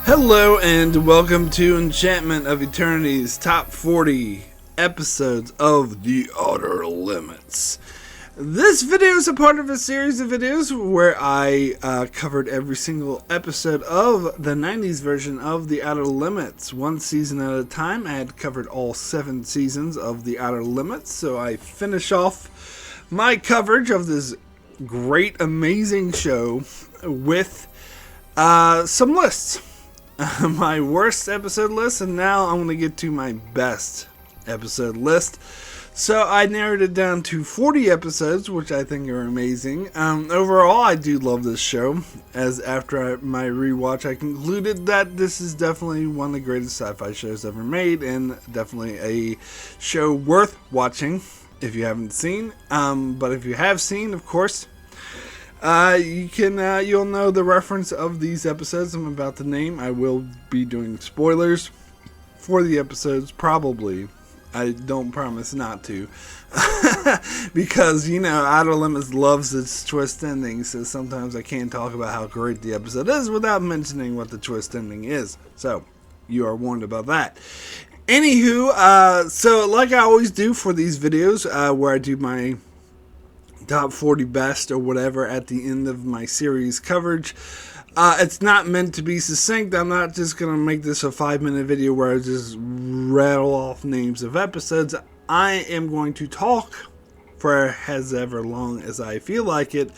Hello and welcome to Enchantment of Eternity's top 40 episodes of The Outer Limits. This video is a part of a series of videos where I covered every single episode of the 90s version of The Outer Limits. One season at a time. I had covered all 7 seasons of The Outer Limits, so I finish off my coverage of this great, amazing show with some lists. My worst episode list, and now I'm going to get to my best episode list. So I narrowed it down to 40 episodes, which I think are amazing. Overall, I do love this show, as after my rewatch, I concluded that this is definitely one of the greatest sci-fi shows ever made, and definitely a show worth watching if you haven't seen. But if you have seen, of course, you'll know the reference of these episodes I'm about to name. I will be doing spoilers for the episodes, probably. I don't promise not to. Because, Outer Limits loves its twist ending, so sometimes I can't talk about how great the episode is without mentioning what the twist ending is. So, you are warned about that. Anywho, so like I always do for these videos, where I do my top 40 best or whatever at the end of my series coverage. It's not meant to be succinct. I'm not just going to make this a 5-minute video where I just rattle off names of episodes. I am going to talk for as ever long as I feel like it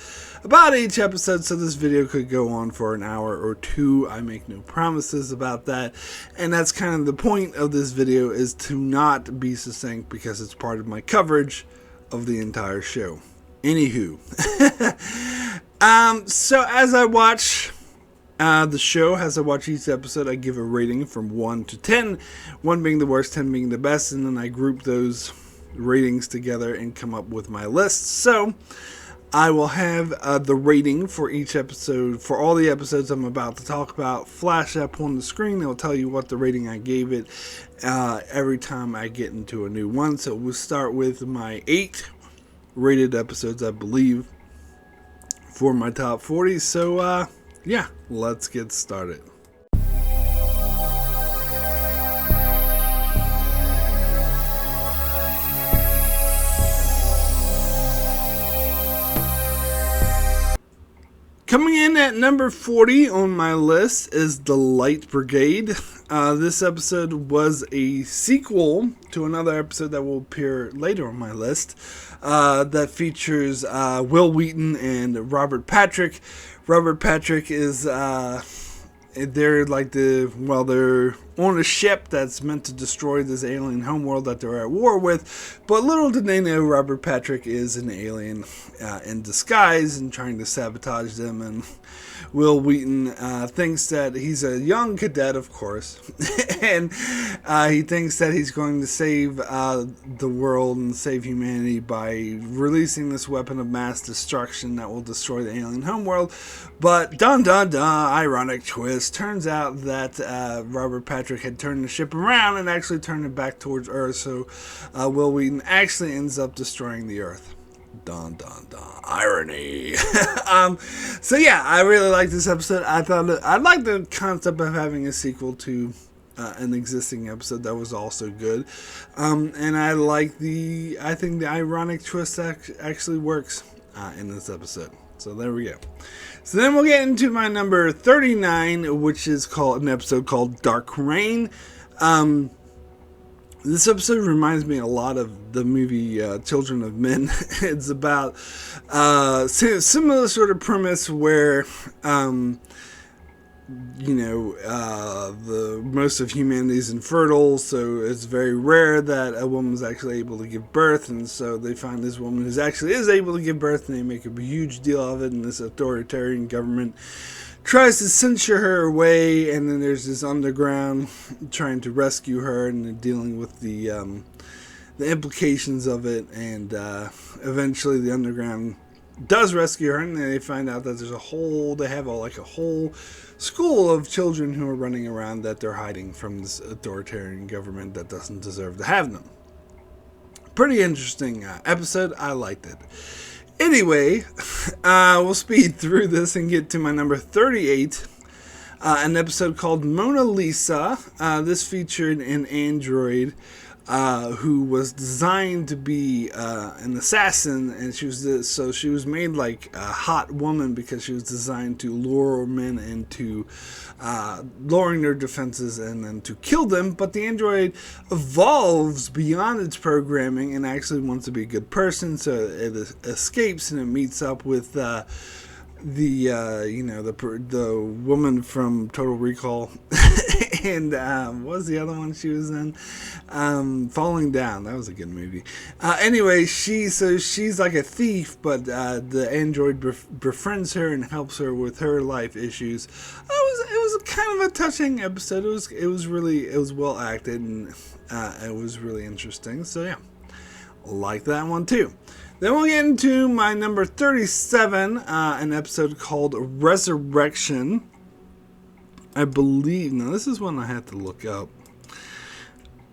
about each episode, so this video could go on for an hour or two. I make no promises about that, and that's kind of the point of this video, is to not be succinct because it's part of my coverage of the entire show. Anywho, so as I watch the show, as I watch each episode, I give a rating from 1 to 10, 1 being the worst, 10 being the best, and then I group those ratings together and come up with my list. So I will have the rating for each episode, for all the episodes I'm about to talk about, flash up on the screen. It'll tell you what the rating I gave it every time I get into a new one. So we'll start with my 8 rated episodes, I believe, for my top 40. So yeah, let's get started. Coming in at number 40 on my list is the Light Brigade. This episode was a sequel to another episode that will appear later on my list, that features Will Wheaton and Robert Patrick. Robert Patrick is, they're on a ship that's meant to destroy this alien homeworld that they're at war with, but little did they know Robert Patrick is an alien in disguise and trying to sabotage them, and Will Wheaton thinks that he's a young cadet, of course, and he thinks that he's going to save the world and save humanity by releasing this weapon of mass destruction that will destroy the alien homeworld. But dun dun dun, ironic twist, turns out that Robert Patrick had turned the ship around and actually turned it back towards Earth, so Will Wheaton actually ends up destroying the Earth. Dun dun dun, irony. So yeah, I really like this episode. I like the concept of having a sequel to an existing episode that was also good, and I think the ironic twist actually works in this episode. So there we go. So then we'll get into my number 39, which is an episode called Dark Rain. This episode reminds me a lot of the movie Children of Men. It's about similar sort of premise where the most of humanity is infertile, so it's very rare that a woman is actually able to give birth, and so they find this woman who actually is able to give birth, and they make a huge deal of it, and this authoritarian government tries to censure her away, and then there's this underground trying to rescue her, and they're dealing with the implications of it, and eventually the underground does rescue her, and they find out that there's a whole school of children who are running around that they're hiding from this authoritarian government that doesn't deserve to have them. Pretty interesting episode. I liked it. Anyway, we'll speed through this and get to my number 38. An episode called Mona Lisa. This featured an android who was designed to be an assassin, and she was made like a hot woman because she was designed to lure men into lowering their defenses and then to kill them. But the android evolves beyond its programming and actually wants to be a good person, so it escapes and it meets up with the woman from Total Recall and what was the other one she was in? Falling Down. That was a good movie. Anyway, she's like a thief, but the android befriends her and helps her with her life issues. It was kind of a touching episode. It was well acted, and it was really interesting. So yeah, like that one too. Then we'll get into my number 37, an episode called Resurrection. I believe, now this is one I had to look up.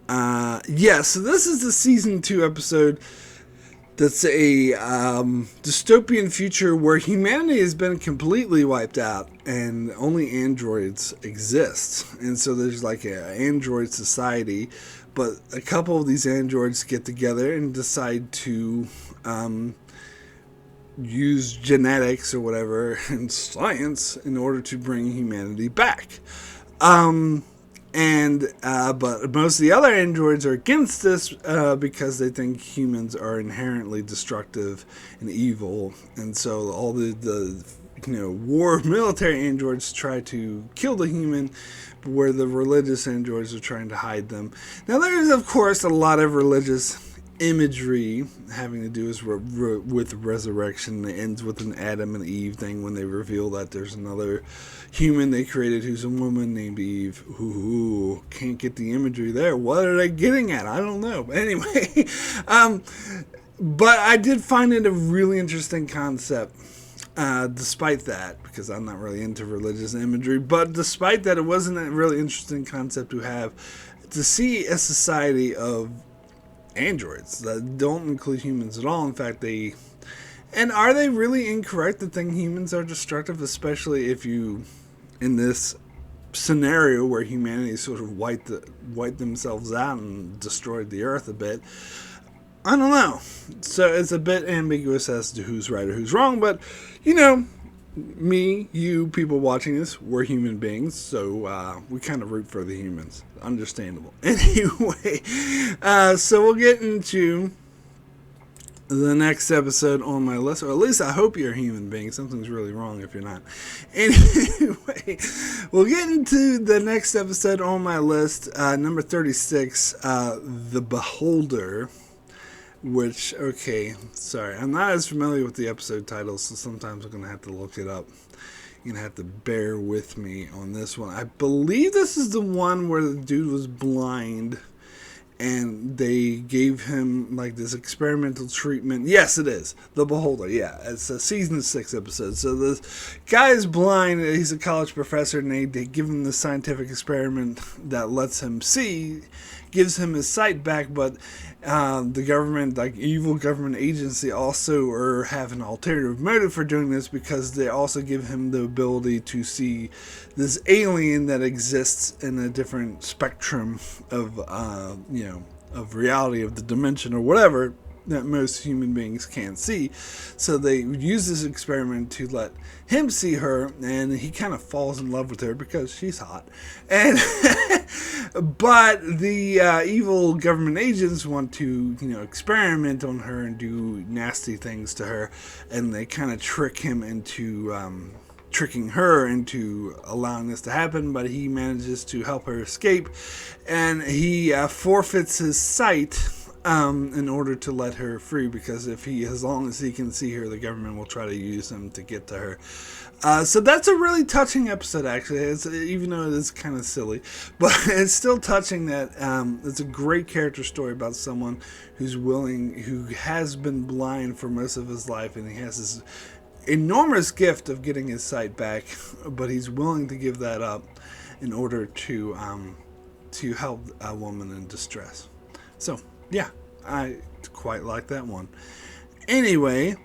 So this is the season 2 episode that's a dystopian future where humanity has been completely wiped out and only androids exist. And so there's like an android society, but a couple of these androids get together and decide to use genetics or whatever and science in order to bring humanity back. But most of the other androids are against this because they think humans are inherently destructive and evil, and so all the war military androids try to kill the human, where the religious androids are trying to hide them. Now there is, of course, a lot of religious imagery having to do with resurrection. It ends with an Adam and Eve thing when they reveal that there's another human they created who's a woman named Eve. Ooh, can't get the imagery there. What are they getting at? I don't know. But anyway, but I did find it a really interesting concept. Despite that, because I'm not really into religious imagery, but despite that, it wasn't a really interesting concept to see a society of androids that don't include humans at all. In fact, are they really incorrect to think humans are destructive, especially if you, in this scenario where humanity sort of wiped themselves out and destroyed the earth a bit? I don't know. So it's a bit ambiguous as to who's right or who's wrong, but me, you, people watching this, we're human beings, so we kind of root for the humans. Understandable. Anyway, so we'll get into the next episode on my list, or at least I hope you're a human being. Something's really wrong if you're not. Anyway, we'll get into the next episode on my list, number 36, The Beholder. Which, okay, sorry, I'm not as familiar with the episode titles, so sometimes I'm going to have to look it up. You're going to have to bear with me on this one. I believe this is the one where the dude was blind, and they gave him, like, this experimental treatment. Yes, it is. The Beholder, yeah. It's a season 6 episode. So the guy is blind, he's a college professor, and they give him the scientific experiment that lets him see, gives him his sight back, but the government, like evil government agency, also have an alternative motive for doing this, because they also give him the ability to see this alien that exists in a different spectrum of of reality, of the dimension or whatever, that most human beings can't see. So they use this experiment to let him see her, and he kind of falls in love with her because she's hot. And but the evil government agents want to, experiment on her and do nasty things to her, and they kind of tricking her into allowing this to happen, but he manages to help her escape, and he forfeits his sight in order to let her free, because as long as he can see her, the government will try to use him to get to her. So that's a really touching episode, actually. Even though it is kind of silly, but it's still touching. That it's a great character story about someone who has been blind for most of his life, and he has this enormous gift of getting his sight back, but he's willing to give that up in order to help a woman in distress. So yeah, I quite like that one. Anyway,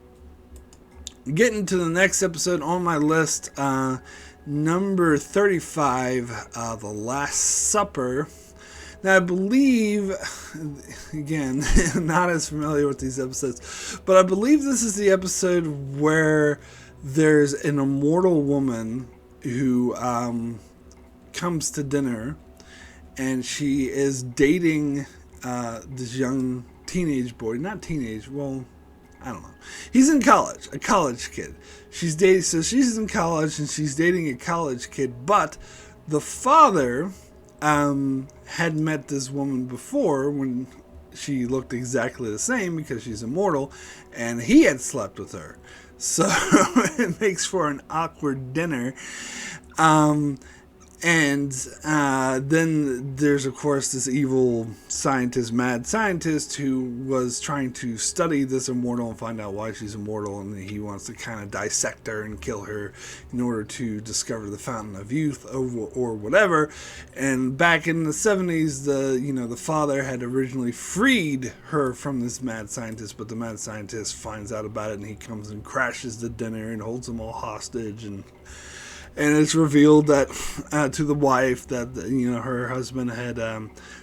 getting to the next episode on my list, number 35, The Last Supper. Now, I believe, again, not as familiar with these episodes, but I believe this is the episode where there's an immortal woman who comes to dinner, and she is dating this young teenage boy. Not teenage, well, I don't know. He's in college, a college kid. So she's in college, and she's dating a college kid, but the father had met this woman before when she looked exactly the same because she's immortal, and he had slept with her. So it makes for an awkward dinner. And then there's, of course, this evil scientist, mad scientist, who was trying to study this immortal and find out why she's immortal, and he wants to kind of dissect her and kill her in order to discover the fountain of youth or whatever. And back in the 70s, the father had originally freed her from this mad scientist, but the mad scientist finds out about it, and he comes and crashes the dinner and holds them all hostage, and it's revealed that to the wife that her husband had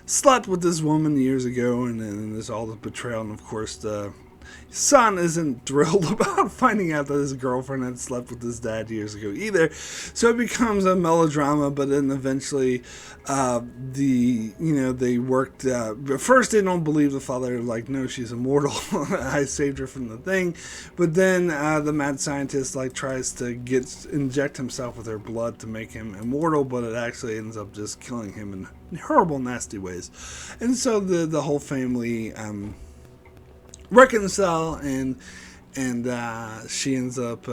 slept with this woman years ago, and there's all the betrayal, and of course the son isn't thrilled about finding out that his girlfriend had slept with his dad years ago either. So it becomes a melodrama, but then eventually they worked, but first they don't believe the father, like, no, she's immortal. I saved her from the thing. But then the mad scientist tries to inject himself with her blood to make him immortal, but it actually ends up just killing him in horrible, nasty ways. And so the whole family reconcile, and she ends up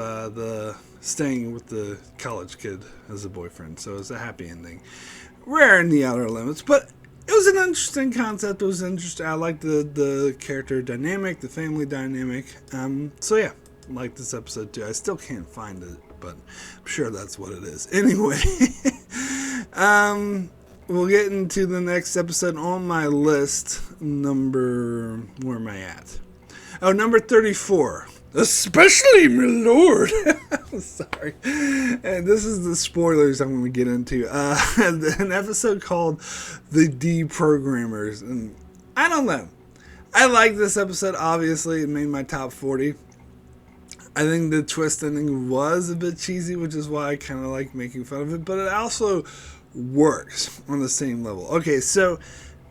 staying with the college kid as a boyfriend. So it's a happy ending. Rare in the Outer Limits, but it was an interesting concept. It was interesting. I liked the character dynamic, the family dynamic. So yeah, I like this episode too. I still can't find it, but I'm sure that's what it is. Anyway, we'll get into the next episode on my list. Where am I at? Oh, number 34. Especially, my lord. Sorry. And this is the spoilers I'm going to get into. An episode called The Deprogrammers. And I don't know. I like this episode, obviously. It made my top 40. I think the twist ending was a bit cheesy, which is why I kind of like making fun of it. But it also works on the same level. Okay, so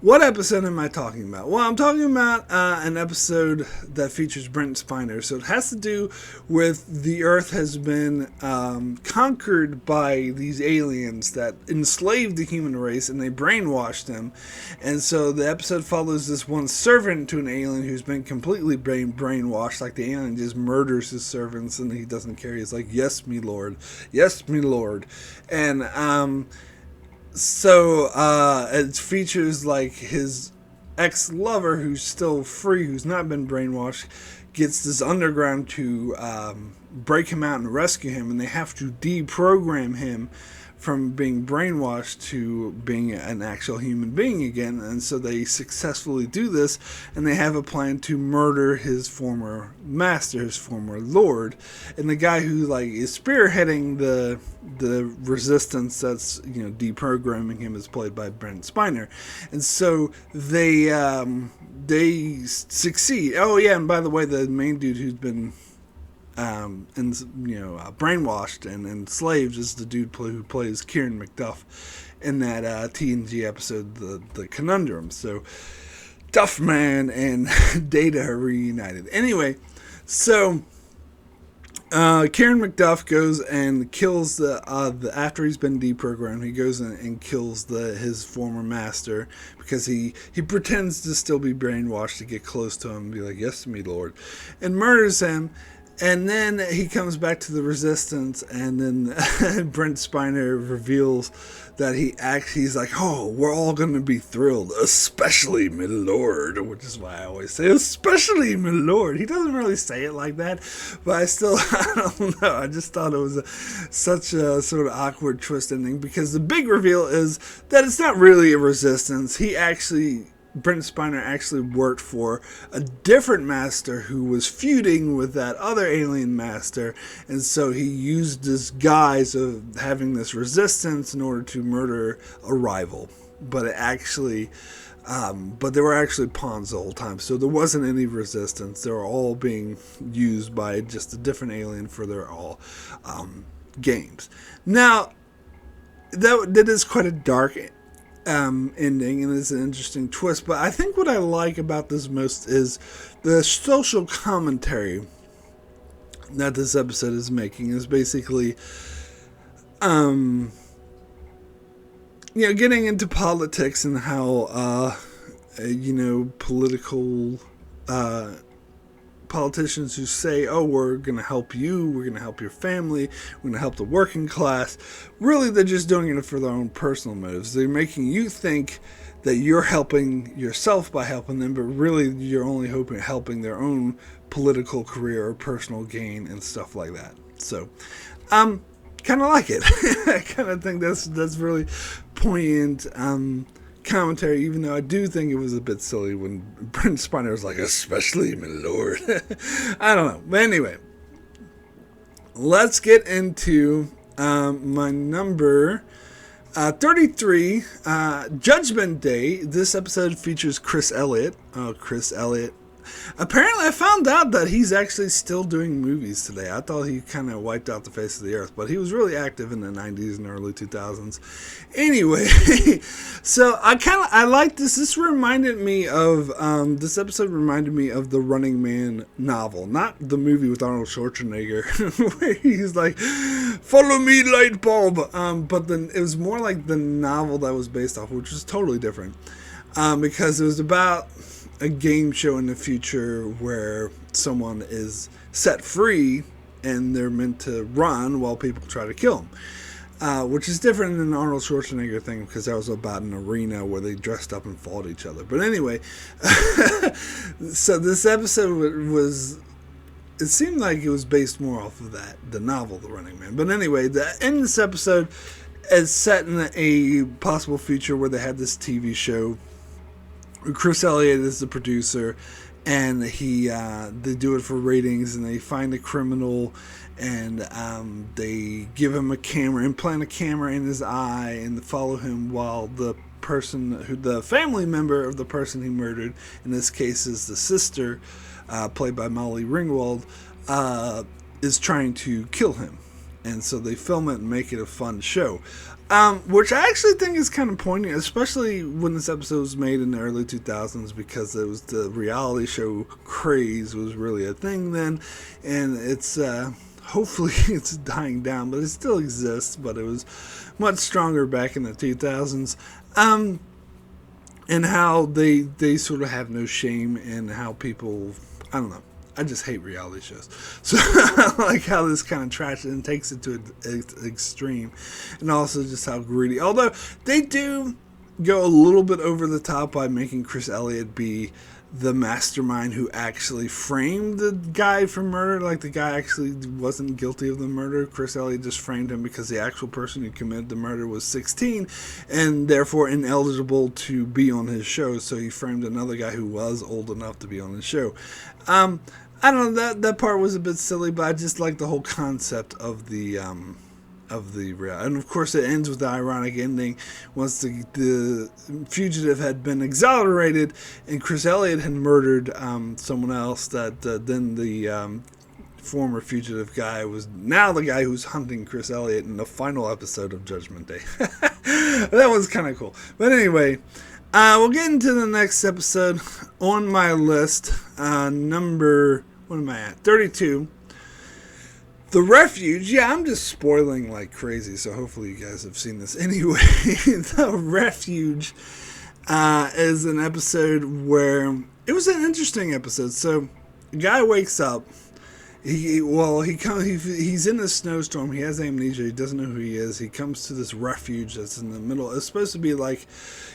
what episode am I talking about? Well, I'm talking about an episode that features Brent Spiner. So it has to do with the Earth has been conquered by these aliens that enslaved the human race, and they brainwashed them. And so the episode follows this one servant to an alien who's been completely brainwashed. Like, the alien just murders his servants, and he doesn't care. He's like, yes, me lord. Yes, me lord. And so it features his ex-lover, who's still free, who's not been brainwashed, gets this underground to break him out and rescue him, and they have to deprogram him from being brainwashed to being an actual human being again. And so they successfully do this, and they have a plan to murder his former master, his former lord. And the guy who is spearheading the resistance that's deprogramming him is played by Brent Spiner. And so they succeed. Oh yeah, and by the way, the main dude who's been brainwashed and enslaved is the dude who plays Kieran McDuff in that TNG episode, the Conundrum. So Duffman and Data are reunited. Anyway, so Kieran McDuff goes and kills after he's been deprogrammed, he goes and kills his former master, because he pretends to still be brainwashed to get close to him and be like, yes, me lord, and murders him. And then he comes back to the resistance, and then Brent Spiner reveals that he's like, oh, we're all going to be thrilled, especially my lord, which is why I always say, especially my lord. He doesn't really say it like that, but I don't know. I just thought it was such a sort of awkward twist ending, because the big reveal is that it's not really a resistance. He actually Brent Spiner actually worked for a different master who was feuding with that other alien master, and so he used this guise of having this resistance in order to murder a rival. But it actually, but they were actually pawns the whole time, so there wasn't any resistance. They were all being used by just a different alien for their all games. Now, that is quite a dark ending, and it's an interesting twist, but I think what I like about this most is the social commentary that this episode is making is basically getting into politics and how political politicians who say, oh, we're going to help you, we're going to help your family, we're going to help the working class. Really, they're just doing it for their own personal motives. They're making you think that you're helping yourself by helping them, but really you're only helping their own political career or personal gain and stuff like that. So, kind of like it. I kind of think that's really poignant commentary, even though I do think it was a bit silly when Brent Spiner was like, especially my lord. I don't know. But anyway, let's get into my number 33, Judgment Day. This episode features Chris Elliott. Oh, Chris Elliott. Apparently, I found out that he's actually still doing movies today. I thought he kind of wiped out the face of the earth, but he was really active in the 90s and early 2000s. Anyway, so I like this. This reminded me of, this episode reminded me of the Running Man novel, not the movie with Arnold Schwarzenegger, where he's like, follow me, light bulb. But then it was more like the novel that was based off, which was totally different, because it was about a game show in the future where someone is set free and they're meant to run while people try to kill them, which is different than the Arnold Schwarzenegger thing, because that was about an arena where they dressed up and fought each other. But anyway, so this episode was, it seemed like it was based more off of the novel, The Running Man. But anyway, the end of this episode is set in a possible future where they had this TV show. Chris Elliott is the producer, and they do it for ratings, and they find a criminal, and they give him a camera, implant a camera in his eye, and follow him while the family member of the person he murdered, in this case is the sister, played by Molly Ringwald, is trying to kill him. And so they film it and make it a fun show. Which I actually think is kind of poignant, especially when this episode was made in the early 2000s, because it was the reality show craze was really a thing then, and it's hopefully it's dying down, but it still exists, but it was much stronger back in the 2000s. And how they sort of have no shame, and how people, I don't know, I just hate reality shows. So I like how this kind of trashes and takes it to an extreme. And also just how greedy. Although they do go a little bit over the top by making Chris Elliott be the mastermind who actually framed the guy for murder. Like, the guy actually wasn't guilty of the murder. Chris Elliott just framed him because the actual person who committed the murder was 16 and therefore ineligible to be on his show. So he framed another guy who was old enough to be on his show. I don't know, that part was a bit silly, but I just like the whole concept of the and of course it ends with the ironic ending once the fugitive had been exonerated and Chris Elliott had murdered someone else, that then the former fugitive guy was now the guy who's hunting Chris Elliott in the final episode of Judgment Day. That was kind of cool. But anyway, we'll get into the next episode on my list. Number, what am I at? 32. The Refuge. Yeah, I'm just spoiling like crazy, so hopefully you guys have seen this anyway. The Refuge is an episode where it was an interesting episode. So, a guy wakes up. He's in a snowstorm. He has amnesia. He doesn't know who he is. He comes to this refuge that's in the middle. It's supposed to be like,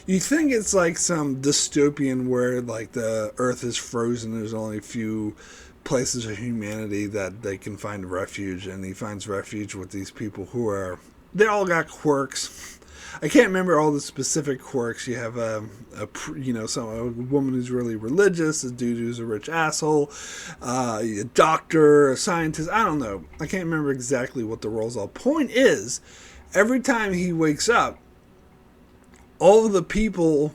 you think it's like some dystopian where like the earth is frozen. There's only a few places of humanity that they can find refuge, and he finds refuge with these people who are, they all got quirks. I can't remember all the specific quirks. You have a woman who's really religious, a dude who's a rich asshole, a doctor, a scientist. I don't know. I can't remember exactly what the roles are. Point is, every time he wakes up, all of the people,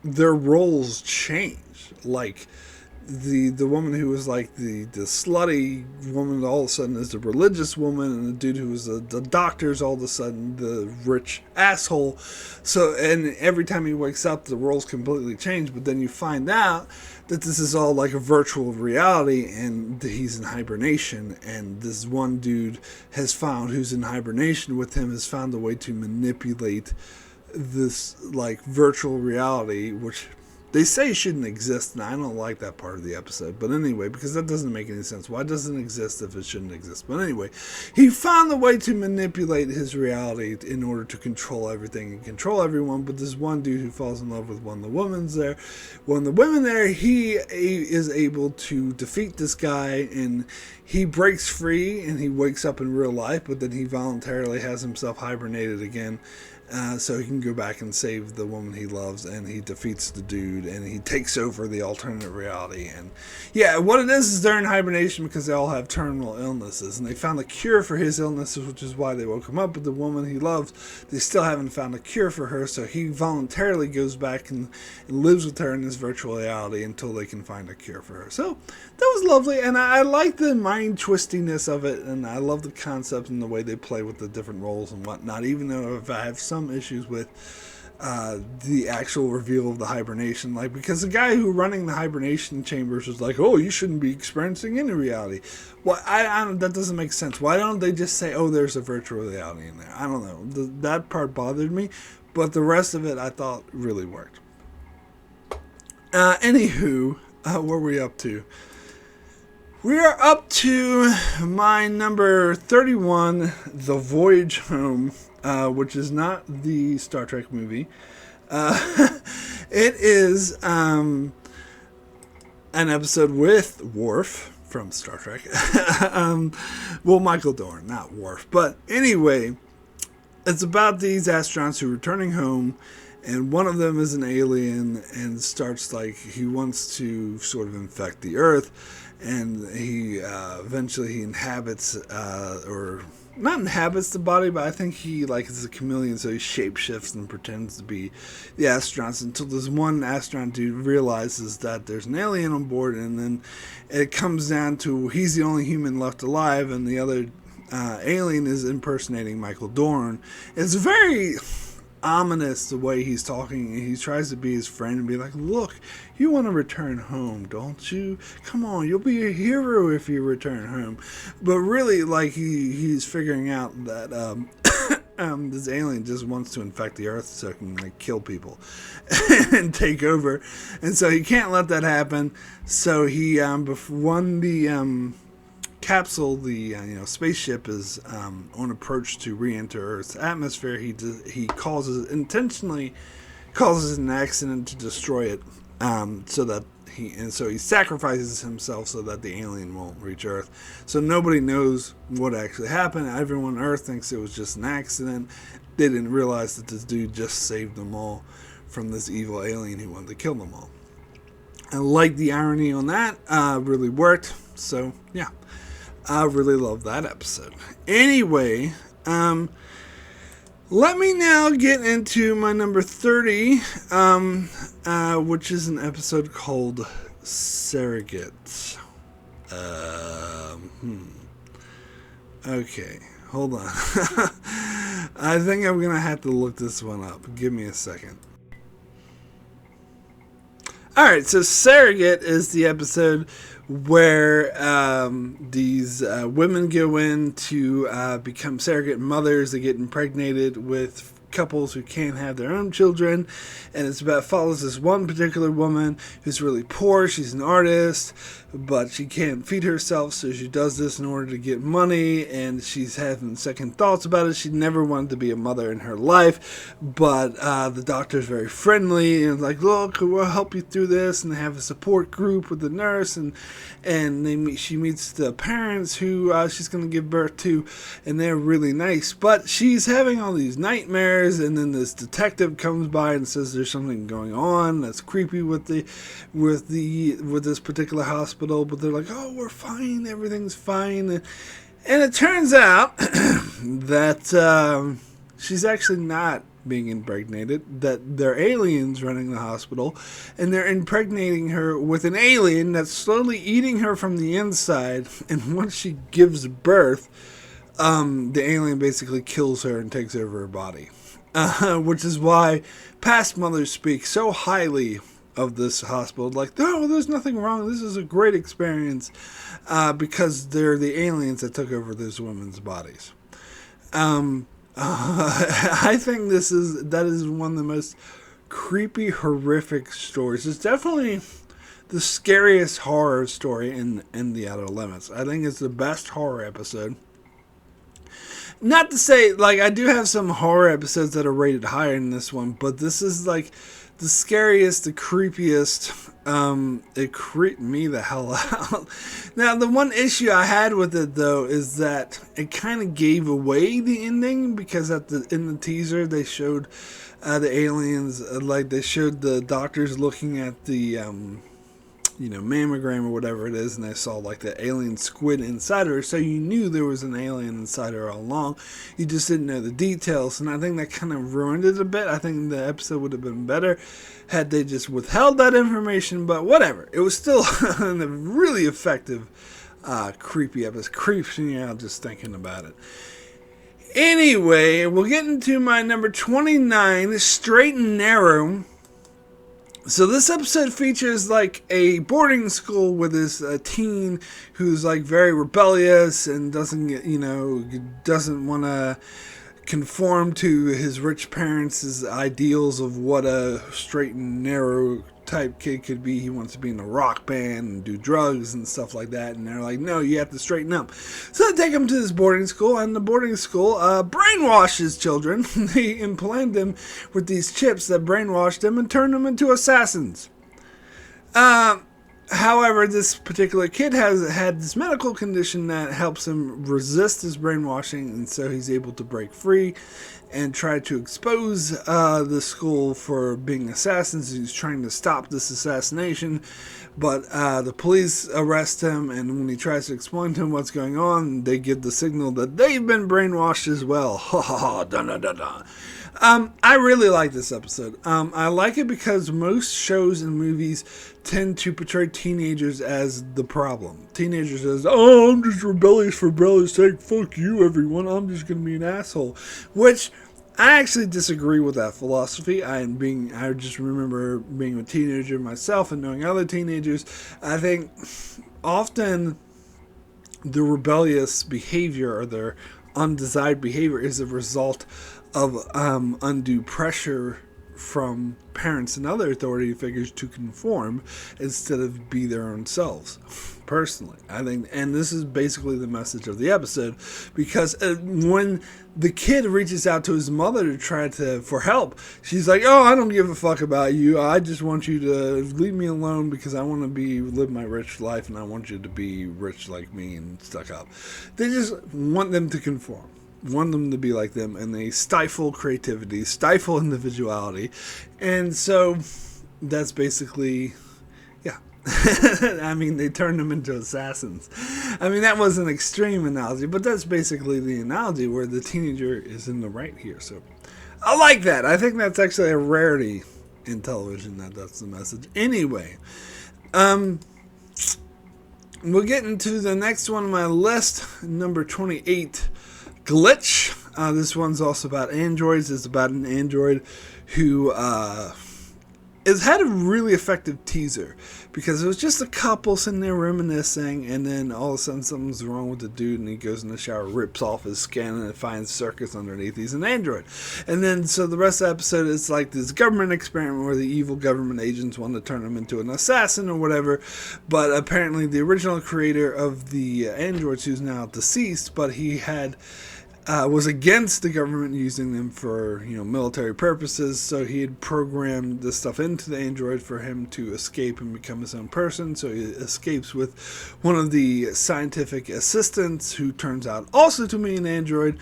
their roles change. Like the woman who was like the slutty woman all of a sudden is the religious woman, and the dude who was the doctor is all of a sudden the rich asshole. So, and every time he wakes up, the roles completely change. But then you find out that this is all like a virtual reality, and he's in hibernation. And this one dude has found, who's in hibernation with him, has found a way to manipulate this like virtual reality, which they say shouldn't exist, and I don't like that part of the episode. But anyway, because that doesn't make any sense. Why doesn't it exist if it shouldn't exist? But anyway, he found a way to manipulate his reality in order to control everything and control everyone. But this one dude who falls in love with one of the women there, he is able to defeat this guy, and he breaks free, and he wakes up in real life, but then he voluntarily has himself hibernated again. So he can go back and save the woman he loves, and he defeats the dude, and he takes over the alternate reality. And yeah, what it is they're in hibernation because they all have terminal illnesses, and they found a cure for his illnesses, which is why they woke him up. But the woman he loves, they still haven't found a cure for her, so he voluntarily goes back and lives with her in this virtual reality until they can find a cure for her. So that was lovely, and I like the mind twistiness of it, and I love the concept and the way they play with the different roles and whatnot, even though if I have some issues with the actual reveal of the hibernation, like, because the guy who running the hibernation chambers was like, oh, you shouldn't be experiencing any reality. Well, I don't, that doesn't make sense. Why don't they just say, oh, there's a virtual reality in there? I don't know. That part bothered me, but the rest of it I thought really worked. Anywho, what are we up to? We are up to my number 31, The Voyage Home, which is not the Star Trek movie. It is an episode with Worf from Star Trek. Michael Dorn, not Worf. But anyway, it's about these astronauts who are returning home, and one of them is an alien and starts like he wants to sort of infect the Earth. And he eventually inhabits, or not inhabits the body, but I think he like is a chameleon, so he shapeshifts and pretends to be the astronauts until this one astronaut dude realizes that there's an alien on board, and then it comes down to he's the only human left alive, and the other alien is impersonating Michael Dorn. It's very ominous the way he's talking, and he tries to be his friend and be like, look, you want to return home, don't you? Come on, you'll be a hero if you return home. But really, like, he's figuring out that this alien just wants to infect the Earth so it can like kill people and take over, and so he can't let that happen. So he when the capsule, the spaceship is on approach to re-enter Earth's atmosphere, he intentionally causes an accident to destroy it, so he sacrifices himself so that the alien won't reach Earth. So nobody knows what actually happened. Everyone on Earth thinks it was just an accident. They didn't realize that this dude just saved them all from this evil alien who wanted to kill them all. I like the irony on that. Really worked. So yeah, I really love that episode. Anyway, let me now get into my number 30, which is an episode called Surrogate. Okay, hold on. I think I'm going to have to look this one up. Give me a second. Alright, so Surrogate is the episode where these women go in to become surrogate mothers. They get impregnated with couples who can't have their own children, and follows this one particular woman who's really poor. She's an artist, but she can't feed herself, so she does this in order to get money, and she's having second thoughts about it. She never wanted to be a mother in her life, but the doctor's very friendly and like, look, we'll help you through this, and they have a support group with the nurse, and she meets the parents who she's going to give birth to, and they're really nice, but she's having all these nightmares, nightmares, and then this detective comes by and says there's something going on that's creepy with this particular hospital, but they're like, oh, we're fine, everything's fine, and it turns out that she's actually not being impregnated, that they're aliens running the hospital, and they're impregnating her with an alien that's slowly eating her from the inside, and once she gives birth, the alien basically kills her and takes over her body. Which is why past mothers speak so highly of this hospital, like, no, there's nothing wrong, this is a great experience, because they're the aliens that took over those women's bodies. I think that is one of the most creepy, horrific stories. It's definitely the scariest horror story in The Outer Limits. I think it's the best horror episode. Not to say, like, I do have some horror episodes that are rated higher than this one, but this is, like, the scariest, the creepiest. It creeped me the hell out. Now, the one issue I had with it, though, is that it kind of gave away the ending, because in the teaser, they showed the aliens, like, they showed the doctors looking at the mammogram or whatever it is, and they saw like the alien squid inside her, so you knew there was an alien inside her all along. You just didn't know the details, and I think that kind of ruined it a bit. I think the episode would have been better had they just withheld that information, but whatever. It was still a really effective, creepy episode. Creeps me out just thinking about it. Anyway, we'll get into my number 29, Straight and Narrow. So this episode features like a boarding school with this teen who's like very rebellious and doesn't want to conform to his rich parents' ideals of what a straight and narrow type kid could be. He wants to be in a rock band and do drugs and stuff like that, and they're like, no, you have to straighten up. So they take him to this boarding school, and the boarding school brainwashes children. They implant them with these chips that brainwash them and turn them into assassins. However, this particular kid has had this medical condition that helps him resist his brainwashing, and so he's able to break free and try to expose the school for being assassins. He's trying to stop this assassination, but the police arrest him, and when he tries to explain to them what's going on, they give the signal that they've been brainwashed as well. Ha ha ha, da da da da. I really like this episode. I like it because most shows and movies tend to portray teenagers as the problem. Teenagers as, oh, I'm just rebellious for rebellious sake. Fuck you, everyone. I'm just going to be an asshole. Which, I actually disagree with that philosophy. I just remember being a teenager myself and knowing other teenagers. I think often the rebellious behavior or their undesired behavior is a result of undue pressure from parents and other authority figures to conform instead of be their own selves. Personally, I think, and this is basically the message of the episode, because when the kid reaches out to his mother to try for help, she's like, oh, I don't give a fuck about you. I just want you to leave me alone because I want to live my rich life, and I want you to be rich like me and stuck up. They just want them to conform. Want them to be like them, and they stifle creativity, stifle individuality, and so that's basically, yeah. I mean, they turn them into assassins. I mean, that was an extreme analogy, but that's basically the analogy where the teenager is in the right here. So I like that. I think that's actually a rarity in television that's the message. Anyway, we'll get into the next one on my list, number 28. Glitch. This one's also about androids. It's about an android who has had a really effective teaser, because it was just a couple sitting there reminiscing, and then all of a sudden something's wrong with the dude, and he goes in the shower, rips off his skin, and finds circuits underneath. He's an android. And then so the rest of the episode is like this government experiment where the evil government agents want to turn him into an assassin or whatever, but apparently the original creator of the androids, who's now deceased, but he was against the government using them for military purposes, so he had programmed this stuff into the android for him to escape and become his own person. So he escapes with one of the scientific assistants, who turns out also to be an android,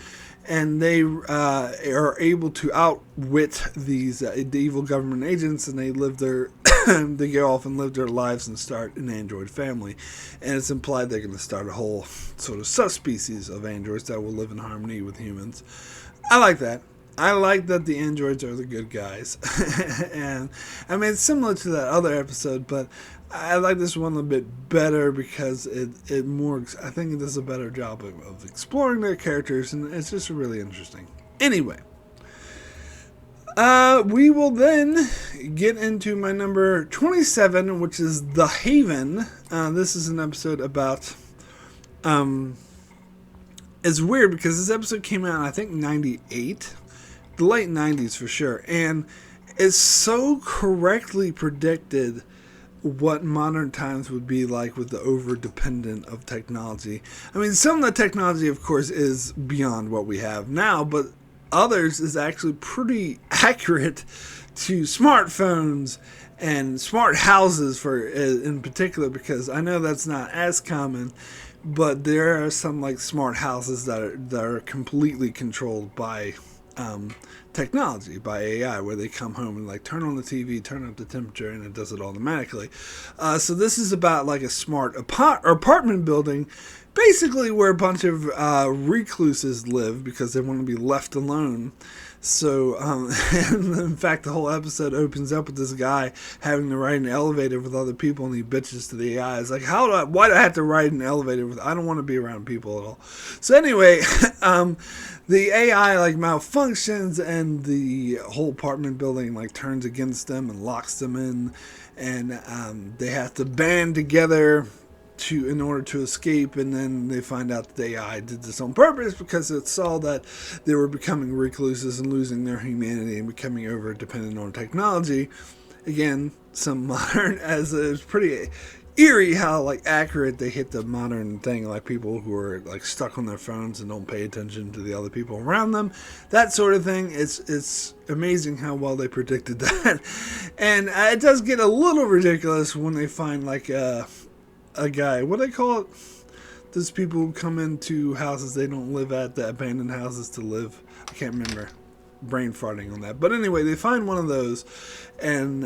and they are able to outwit these the evil government agents, and they live their they go off and live their lives and start an android family. And it's implied they're going to start a whole sort of subspecies of androids that will live in harmony with humans. I like that. I like that the androids are the good guys. And I mean, it's similar to that other episode, but I like this one a bit better because it more, I think it does a better job of exploring their characters, and it's just really interesting. Anyway, we will then get into my number 27, which is The Haven. This is an episode about, it's weird because this episode came out in, I think, 98, the late 90s for sure, and it's so correctly predicted what modern times would be like with the over-dependent of technology. I mean, some of the technology, of course, is beyond what we have now, but others is actually pretty accurate to smartphones and smart houses for in particular, because I know that's not as common, but there are some like smart houses that are completely controlled by technology, by AI, where they come home and like turn on the TV, turn up the temperature, and it does it automatically. So this is about like a smart apartment building, basically where a bunch of recluses live because they want to be left alone. So, and in fact, the whole episode opens up with this guy having to ride an elevator with other people, and he bitches to the AI. It's like, why do I have to ride an elevator with? I don't want to be around people at all. So anyway, the AI like malfunctions, and the whole apartment building like turns against them and locks them in, and they have to band together in order to escape. And then they find out that the AI did this on purpose because it saw that they were becoming recluses and losing their humanity and becoming over dependent on technology. Again, some modern, as it's pretty eerie how like accurate they hit the modern thing, like people who are like stuck on their phones and don't pay attention to the other people around them, that sort of thing. It's amazing how well they predicted that. And it does get a little ridiculous when they find like a guy, what do they call it? Those people who come into houses they don't live at, the abandoned houses to live. I can't remember. Brain farting on that. But anyway, they find one of those, and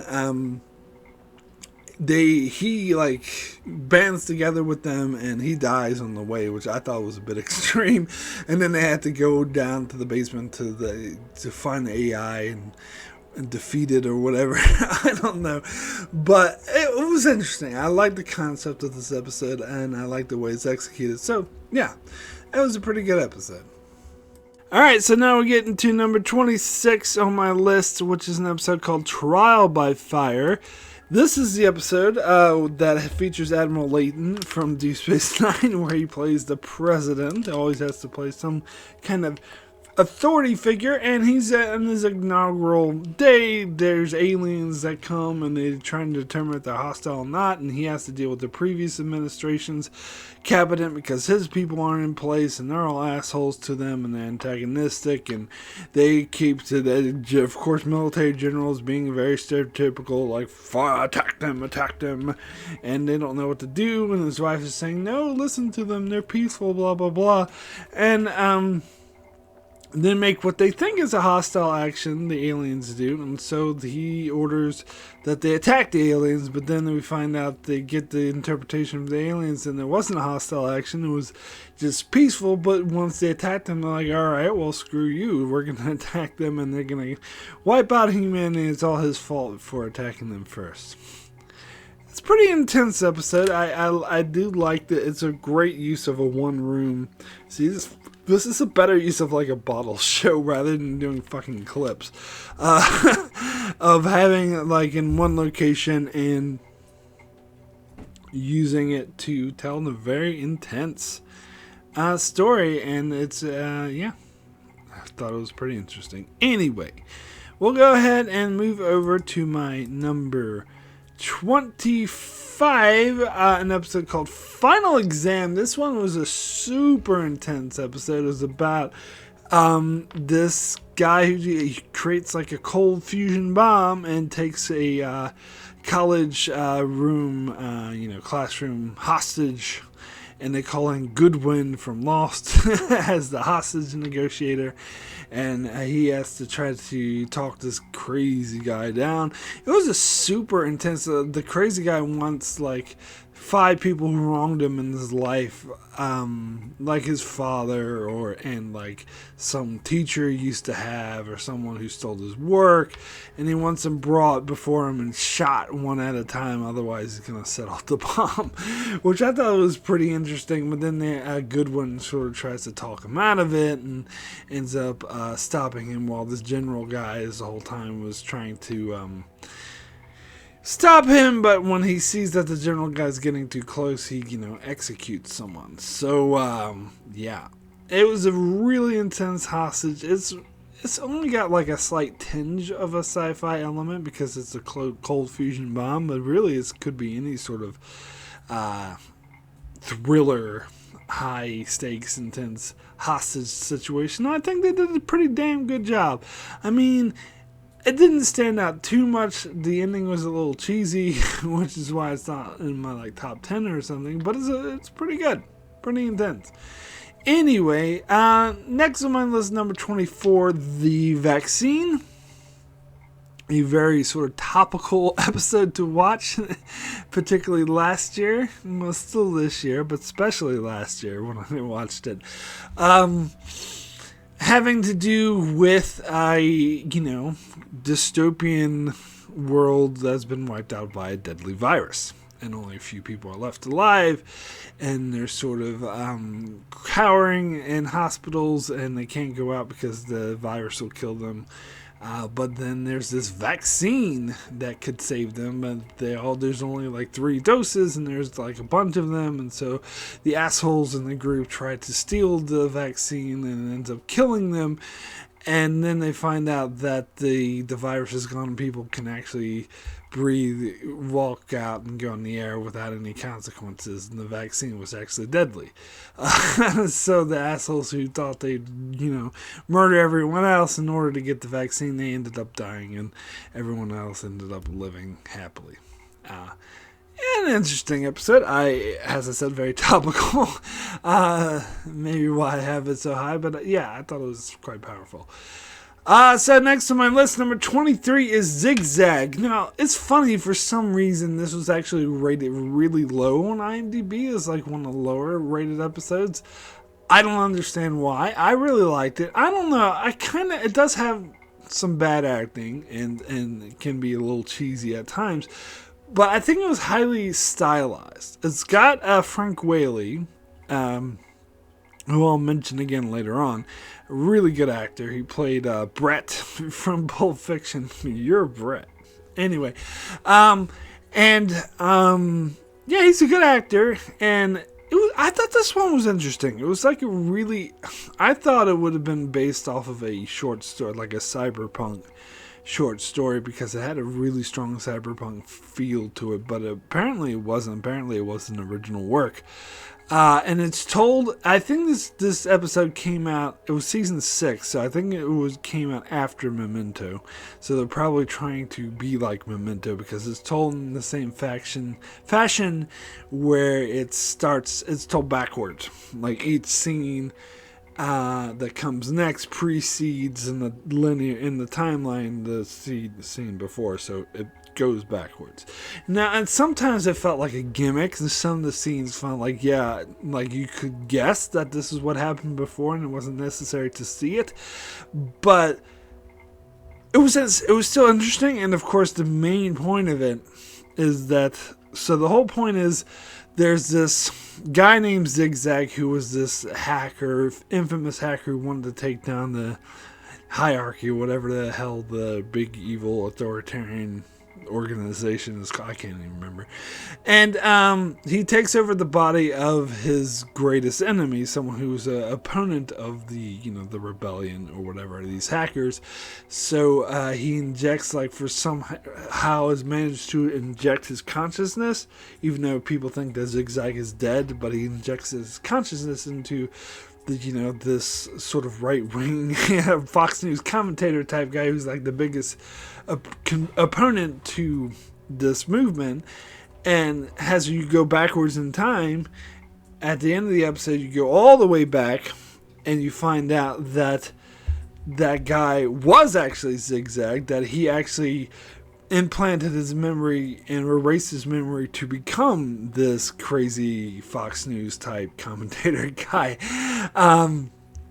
he like bands together with them, and he dies on the way, which I thought was a bit extreme. And then they had to go down to the basement to find the AI and defeat it or whatever. I don't know, but it was interesting. I like the concept of this episode, and I like the way it's executed. So yeah, it was a pretty good episode. Alright, so now we're getting to number 26 on my list, which is an episode called Trial by Fire. This is the episode that features Admiral Layton from Deep Space Nine, where he plays the president. Always has to play some kind of authority figure, and he's on his inaugural day. There's aliens that come, and they're trying to determine if they're hostile or not, and he has to deal with the previous administration's cabinet because his people aren't in place, and they're all assholes to them, and they're antagonistic, and they keep to the, of course, military generals being very stereotypical, like, attack them, and they don't know what to do, and his wife is saying, no, listen to them, they're peaceful, blah, blah, blah, and, then make what they think is a hostile action, the aliens do, and so he orders that they attack the aliens, but then we find out they get the interpretation of the aliens, and there wasn't a hostile action, it was just peaceful. But once they attacked them, they're like, alright, well, screw you, we're going to attack them, and they're going to wipe out humanity. It's all his fault for attacking them first. It's a pretty intense episode. I do like that. It's a great use of a one room. See, this is a better use of like a bottle show rather than doing fucking clips. Of having like in one location and using it to tell a very intense story. And it's, yeah, I thought it was pretty interesting. Anyway, we'll go ahead and move over to my number 25, an episode called Final Exam. This one was a super intense episode. It was about this guy who creates like a cold fusion bomb and takes a college room, classroom hostage, and they call in Goodwin from Lost as the hostage negotiator, and he has to try to talk this crazy guy down. It was a super intense. The crazy guy wants like 5 people who wronged him in his life, like his father, and like some teacher he used to have, or someone who stole his work, and he wants them brought before him and shot one at a time, otherwise he's gonna set off the bomb, which I thought was pretty interesting. But then Goodwin sort of tries to talk him out of it and ends up stopping him, while this general guy the whole time was trying to stop him, but when he sees that the general guy's getting too close, he, executes someone. So, yeah. It was a really intense hostage. It's only got like a slight tinge of a sci-fi element because it's a cold fusion bomb, but really it could be any sort of thriller, high stakes, intense hostage situation. I think they did a pretty damn good job. I mean, it didn't stand out too much. The ending was a little cheesy, which is why it's not in my top 10 or something. But it's pretty good, pretty intense. Anyway, next on my list, number 24, the vaccine. A very sort of topical episode to watch, particularly last year. Well, still this year, but especially last year when I watched it. Having to do with a, dystopian world that's been wiped out by a deadly virus. And only a few people are left alive. And they're sort of cowering in hospitals, and they can't go out because the virus will kill them. But then there's this vaccine that could save them, but there's only like 3 doses, and there's like a bunch of them, and so the assholes in the group try to steal the vaccine, and it ends up killing them. And then they find out that the virus is gone, and people can actually breathe, walk out, and go in the air without any consequences. And the vaccine was actually deadly. So the assholes who thought they'd, murder everyone else in order to get the vaccine, they ended up dying, and everyone else ended up living happily. An interesting episode. As I said, very topical. Maybe why I have it so high, but yeah, I thought it was quite powerful. So next on my list, number 23 is Zig Zag. Now, it's funny, for some reason, this was actually rated really low on IMDb. It's like one of the lower rated episodes. I don't understand why. I really liked it. I don't know. It does have some bad acting, and it can be a little cheesy at times. But I think it was highly stylized. It's got Frank Whaley, who I'll mention again later on. A really good actor. He played Brett from Pulp Fiction. You're Brett. Anyway. Yeah, he's a good actor. And I thought this one was interesting. It was like I thought it would have been based off of a short story, like a cyberpunk short story, because it had a really strong cyberpunk feel to it, but apparently it wasn't. Apparently it was an original work. And it's told, I think this episode came out, it was season 6, so I think it came out after Memento. So they're probably trying to be like Memento, because it's told in the same fashion where it's told backwards. Like each scene that comes next precedes in the timeline the scene before, so it goes backwards. Now, and sometimes it felt like a gimmick, and some of the scenes felt like you could guess that this is what happened before, and it wasn't necessary to see it, but it was still interesting. And of course, the main point of it is that, so the whole point is, there's this guy named Zig Zag who was this hacker, infamous hacker, who wanted to take down the hierarchy, whatever the hell the big evil authoritarian organization is called. I can't even remember. And he takes over the body of his greatest enemy, someone who's an opponent of the rebellion or whatever, these hackers. So he injects, somehow has managed to inject his consciousness, even though people think that Zig Zag is dead, but he injects his consciousness into this sort of right-wing Fox News commentator type guy who's like the biggest opponent to this movement. And as you go backwards in time, at the end of the episode, you go all the way back, and you find out that that guy was actually Zig Zag, that he actually implanted his memory and erased his memory to become this crazy Fox News type commentator guy.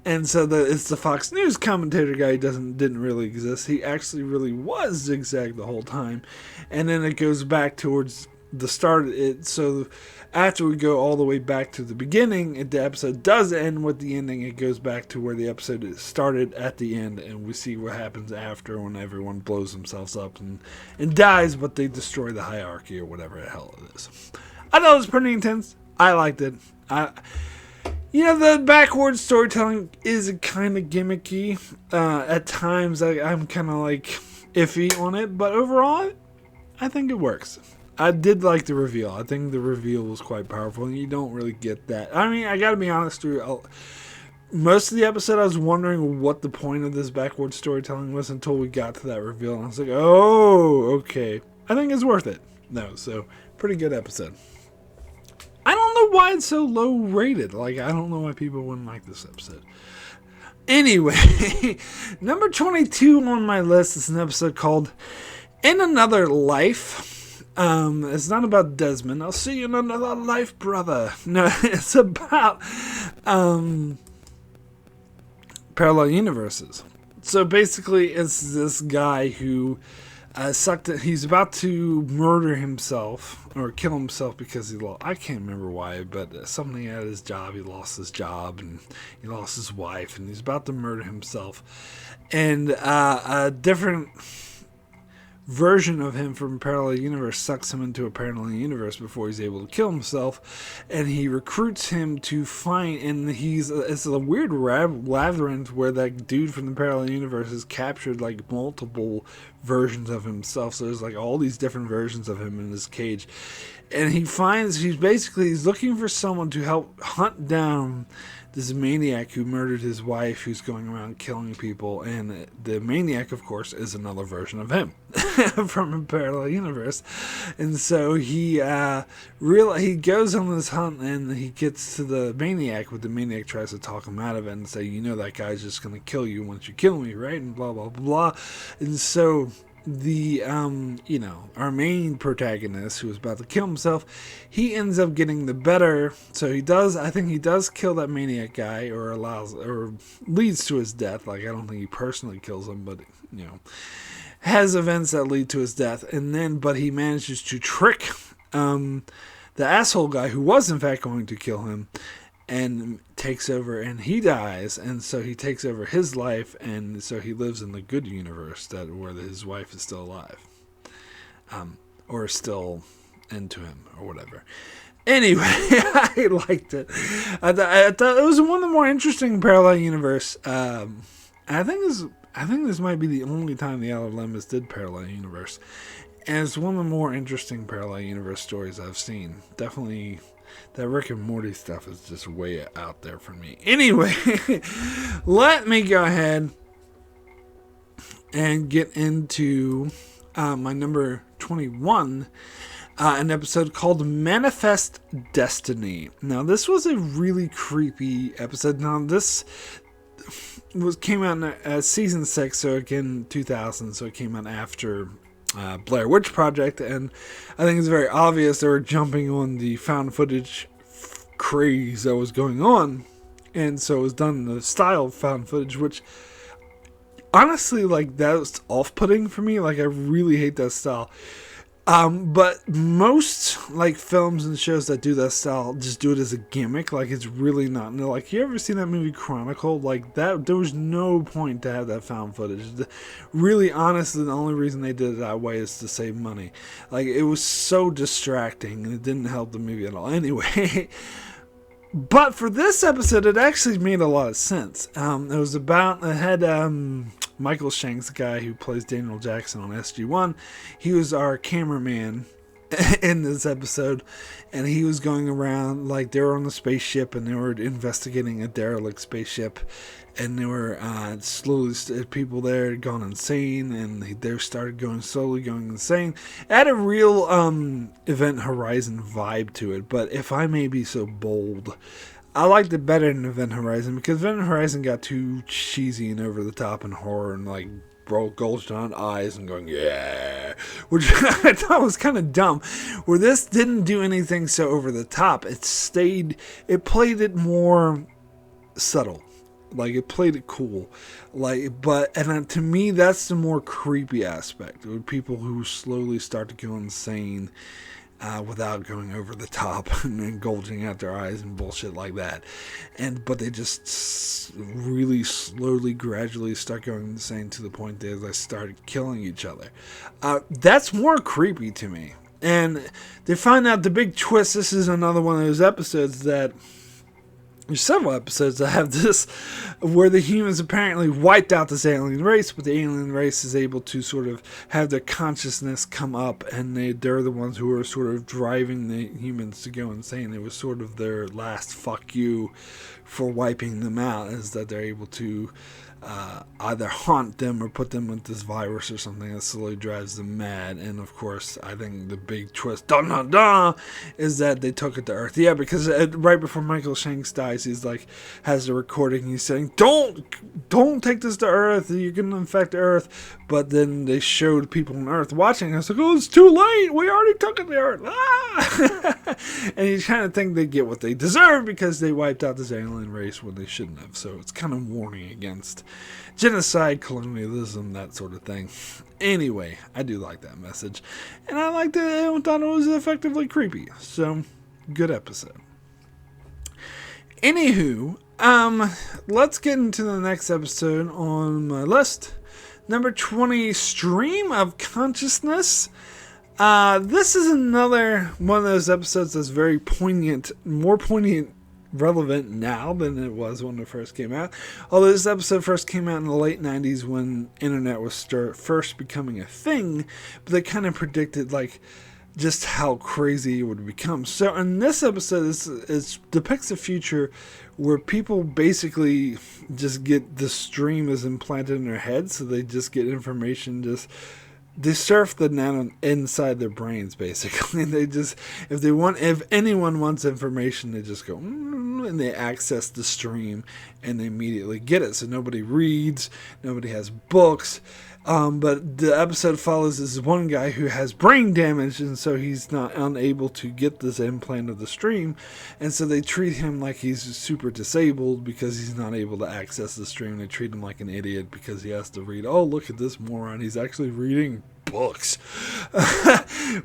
And so it's the Fox News commentator guy who didn't really exist. He actually really was Zig Zag the whole time. And then it goes back towards the start. So after we go all the way back to the beginning, the episode does end with the ending. It goes back to where the episode started at the end, and we see what happens after when everyone blows themselves up and dies, but they destroy the hierarchy or whatever the hell it is. I thought it was pretty intense. I liked it. The backwards storytelling is kind of gimmicky. At times, I'm kind of like iffy on it, but overall, I think it works. I did like the reveal. I think the reveal was quite powerful, and you don't really get that. I mean, I gotta be honest with you. Most of the episode, I was wondering what the point of this backward storytelling was until we got to that reveal, and I was like, oh, okay. I think it's worth it. No, so, pretty good episode. I don't know why it's so low rated. I don't know why people wouldn't like this episode. Anyway, number 22 on my list is an episode called In Another Life. It's not about Desmond. I'll see you in another life, brother. No, it's about parallel universes. So basically, it's this guy who he's about to murder himself or kill himself because he lost. I can't remember why, but something at his job. He lost his job and he lost his wife, and he's about to murder himself. And a different version of him from a parallel universe sucks him into a parallel universe before he's able to kill himself, and he recruits him to find, and it's a weird labyrinth where that dude from the parallel universe has captured multiple versions of himself. So there's all these different versions of him in this cage, and he's looking for someone to help hunt down this maniac who murdered his wife, who's going around killing people, and the maniac, of course, is another version of him from a parallel universe. And so he goes on this hunt, and he gets to the maniac, but the maniac tries to talk him out of it and say, that guy's just going to kill you once you kill me, right? And blah, blah, blah. And so our main protagonist, who was about to kill himself, he ends up getting the better. So he does kill that maniac guy, or leads to his death. I don't think he personally kills him, but has events that lead to his death. But he manages to trick the asshole guy who was in fact going to kill him, and takes over, and he dies, and so he takes over his life, and so he lives in the good universe where his wife is still alive, or still into him, or whatever. Anyway, I liked it. I thought it was one of the more interesting parallel universe. I think this might be the only time the Outer Limits did parallel universe, and it's one of the more interesting parallel universe stories I've seen. Definitely. That Rick and Morty stuff is just way out there for me. Anyway, let me go ahead and get into my number 21, an episode called Manifest Destiny. Now, this was a really creepy episode. Now, this came out in season 6, so again, 2000, so it came out after Blair Witch Project, and I think it's very obvious they were jumping on the found footage craze that was going on, and so it was done in the style of found footage, which honestly, that was off-putting for me. I really hate that style. But most films and shows that do that style just do it as a gimmick. It's really not. You ever seen that movie Chronicle? That there was no point to have that found footage. Really, honestly, the only reason they did it that way is to save money. It was so distracting, and it didn't help the movie at all. Anyway. But for this episode, it actually made a lot of sense. It had Michael Shanks, the guy who plays Daniel Jackson on SG-1. He was our cameraman in this episode, and he was going around like they were on a spaceship and they were investigating a derelict spaceship, and there were slowly people there had gone insane, and they started slowly going insane. It had a real Event Horizon vibe to it, but if I may be so bold, I liked it better than Event Horizon, because Event Horizon got too cheesy and over the top and horror and like bulged on eyes and going, yeah, which I thought was kind of dumb. Where this didn't do anything so over the top. It played it more subtle. Like, it played it cool. To me, that's the more creepy aspect. With people who slowly start to go insane without going over the top and gouging out their eyes and bullshit like that. But they just really slowly, gradually start going insane to the point that they started killing each other. That's more creepy to me. And they find out the big twist. This is another one of those episodes that... There's several episodes that have this, where the humans apparently wiped out this alien race, but the alien race is able to sort of have their consciousness come up, and they're the ones who are sort of driving the humans to go insane. It was sort of their last fuck you for wiping them out, is that they're able to either haunt them or put them with this virus or something that slowly drives them mad. And of course, I think the big twist, is that they took it to Earth. Yeah, because right before Michael Shanks dies, he's like, has the recording, he's saying, don't take this to Earth, you're going to infect Earth. But then they showed people on Earth watching, and it's like, oh, it's too late, we already took it to Earth. And you kind of think they get what they deserve because they wiped out this alien race when they shouldn't have. So it's kind of warning against genocide, colonialism, that sort of thing. Anyway, I do like that message, and I liked it. I thought it was effectively creepy. So, good episode. Anywho, let's get into the next episode on my list. Number 20, Stream of Consciousness. This is another one of those episodes that's very poignant, more poignant, relevant now than it was when it first came out. Although this episode first came out in the late 90s when internet was first becoming a thing, but they kind of predicted like just how crazy it would become. So in this episode, it depicts a future where people basically just get the stream is implanted in their head, so they just get information they surf the net inside their brains, basically. They just, if anyone wants information, they just go, and they access the stream, and they immediately get it. So nobody reads, nobody has books. But the episode follows this one guy who has brain damage, and so he's not unable to get this implant of the stream, and so they treat him like he's super disabled because he's not able to access the stream. They treat him like an idiot because he has to read. Oh, look at this moron! He's actually reading books,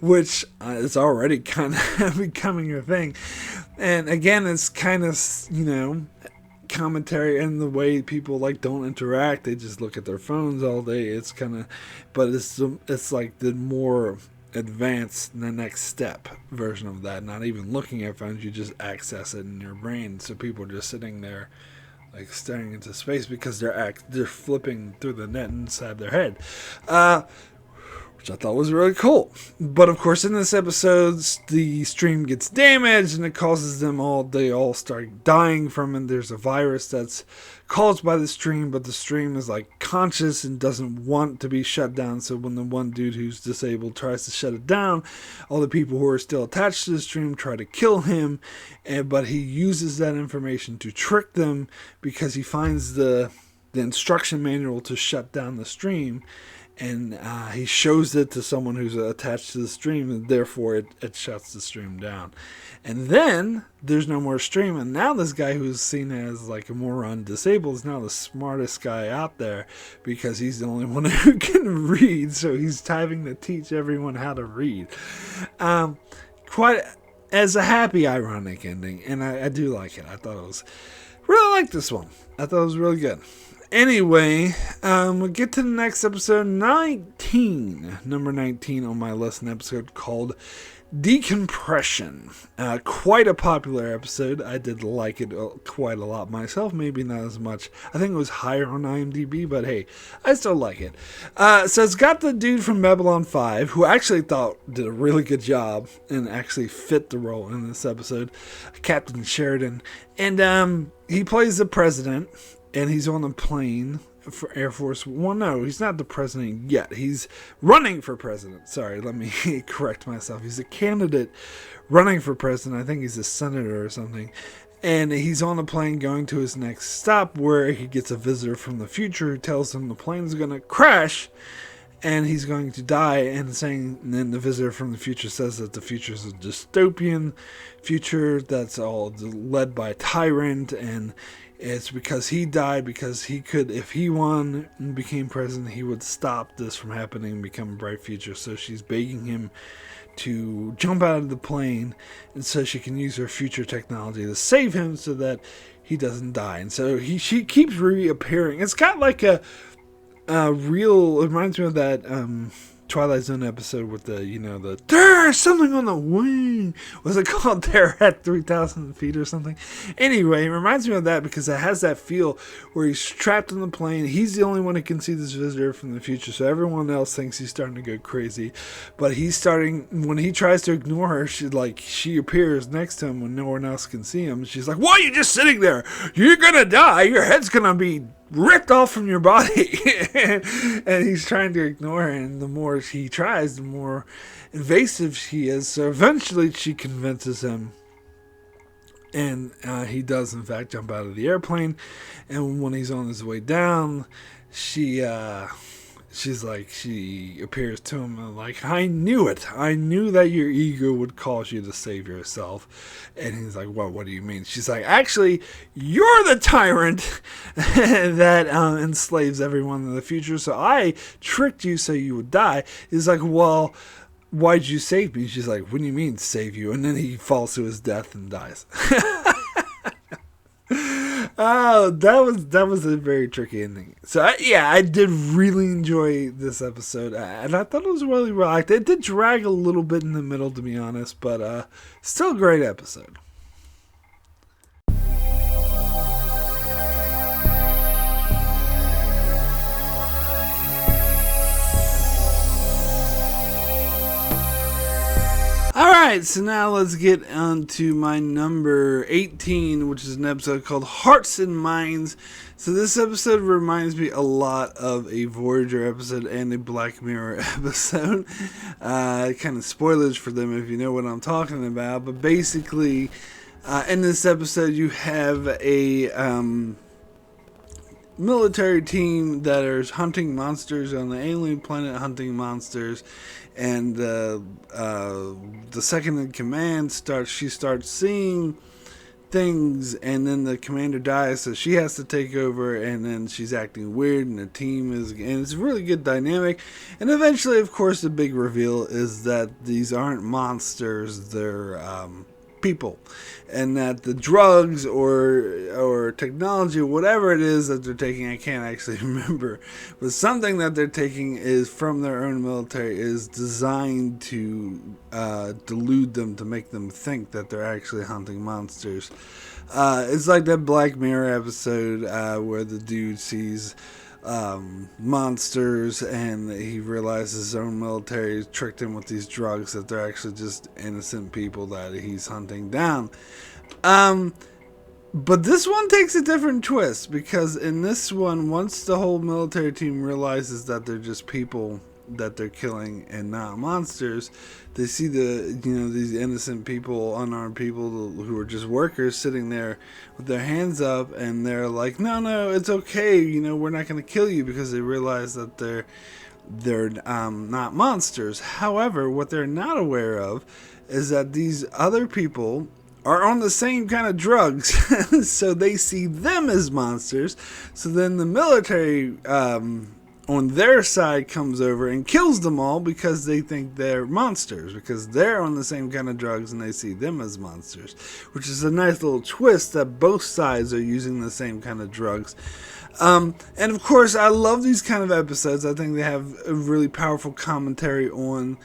which is already kind of becoming a thing. And again, it's kind of commentary and the way people like don't interact. They just look at their phones all day. It's kind of, but it's like the more advanced, the next step version of that. Not even looking at phones, you just access it in your brain. So people are just sitting there like staring into space because they're flipping through the net inside their head. Which I thought was really cool. But of course, in this episode, the stream gets damaged and it causes they all start dying from it. There's a virus that's caused by the stream, but the stream is like conscious and doesn't want to be shut down. So when the one dude who's disabled tries to shut it down, all the people who are still attached to the stream try to kill him. But he uses that information to trick them because he finds the instruction manual to shut down the stream. And he shows it to someone who's attached to the stream, and therefore it shuts the stream down. And then there's no more stream, and now this guy who's seen as like a moron disabled is now the smartest guy out there because he's the only one who can read, so he's having to teach everyone how to read. Quite as a happy, ironic ending, and I do like it. I thought it was... Really like this one. I thought it was really good. Anyway, we'll get to the next episode, 19. Number 19 on my list, an episode called Decompression. Quite a popular episode. I did like it quite a lot myself. Maybe not as much. I think it was higher on IMDb, but hey, I still like it. So it's got the dude from Babylon 5, who I actually thought did a really good job and actually fit the role in this episode, Captain Sheridan. And he plays the president, and he's on a plane for Air Force. Well, no, he's not the president yet. He's running for president. Sorry, let me correct myself. He's a candidate running for president. I think he's a senator or something. And he's on a plane going to his next stop, where he gets a visitor from the future who tells him the plane's going to crash and he's going to die. And then the visitor from the future says that the future is a dystopian future that's all led by a tyrant, and it's because he died, because he could, if he won and became president, he would stop this from happening and become a bright future. So she's begging him to jump out of the plane, and so she can use her future technology to save him so that he doesn't die. And so she keeps reappearing. It's got like a real, it reminds me of that Twilight Zone episode with the there's something on the wing. Was it called Terror at 3,000 feet or something? Anyway, it reminds me of that because it has that feel where he's trapped in the plane. He's the only one who can see this visitor from the future, so everyone else thinks he's starting to go crazy. But when he tries to ignore her, she appears next to him when no one else can see him. She's like, "Why are you just sitting there? You're gonna die. Your head's gonna be ripped off from your body." And he's trying to ignore her, and the more he tries, the more invasive she is. So eventually she convinces him, and he does in fact jump out of the airplane. And when he's on his way down, she appears to him and like, "I knew it. I knew that your ego would cause you to save yourself." And he's like, "Well, what do you mean?" She's like, "Actually, you're the tyrant that enslaves everyone in the future. So I tricked you so you would die." He's like, "Well, why'd you save me?" She's like, "What do you mean save you?" And then he falls to his death and dies. Oh, that was a very tricky ending. So I did really enjoy this episode, and I thought it was really well acted. It did drag a little bit in the middle, to be honest, but still a great episode. Alright, so now let's get on to my number 18, which is an episode called Hearts and Minds. So this episode reminds me a lot of a Voyager episode and a Black Mirror episode. Kind of spoilers for them if you know what I'm talking about. But basically, in this episode you have a military team that is hunting monsters on the alien planet, hunting monsters. And the second in command starts seeing things, and then the commander dies, so she has to take over, and then she's acting weird, and the team and it's a really good dynamic. And eventually, of course, the big reveal is that these aren't monsters, they're people, and that the drugs or technology or whatever it is that they're taking, I can't actually remember, but something that they're taking is from their own military, is designed to delude them, to make them think that they're actually hunting monsters. It's like that Black Mirror episode where the dude sees monsters, and he realizes his own military tricked him with these drugs, that they're actually just innocent people that he's hunting down. But this one takes a different twist, because in this one, once the whole military team realizes that they're just people that they're killing and not monsters, they see these innocent people, unarmed people who are just workers sitting there with their hands up, and they're like, no, it's okay, we're not going to kill you, because they realize that they're not monsters. However, what they're not aware of is that these other people are on the same kind of drugs, so they see them as monsters. So then the military on their side comes over and kills them all, because they think they're monsters, because they're on the same kind of drugs and they see them as monsters, which is a nice little twist that both sides are using the same kind of drugs. And of course, I love these kind of episodes. I think they have a really powerful commentary on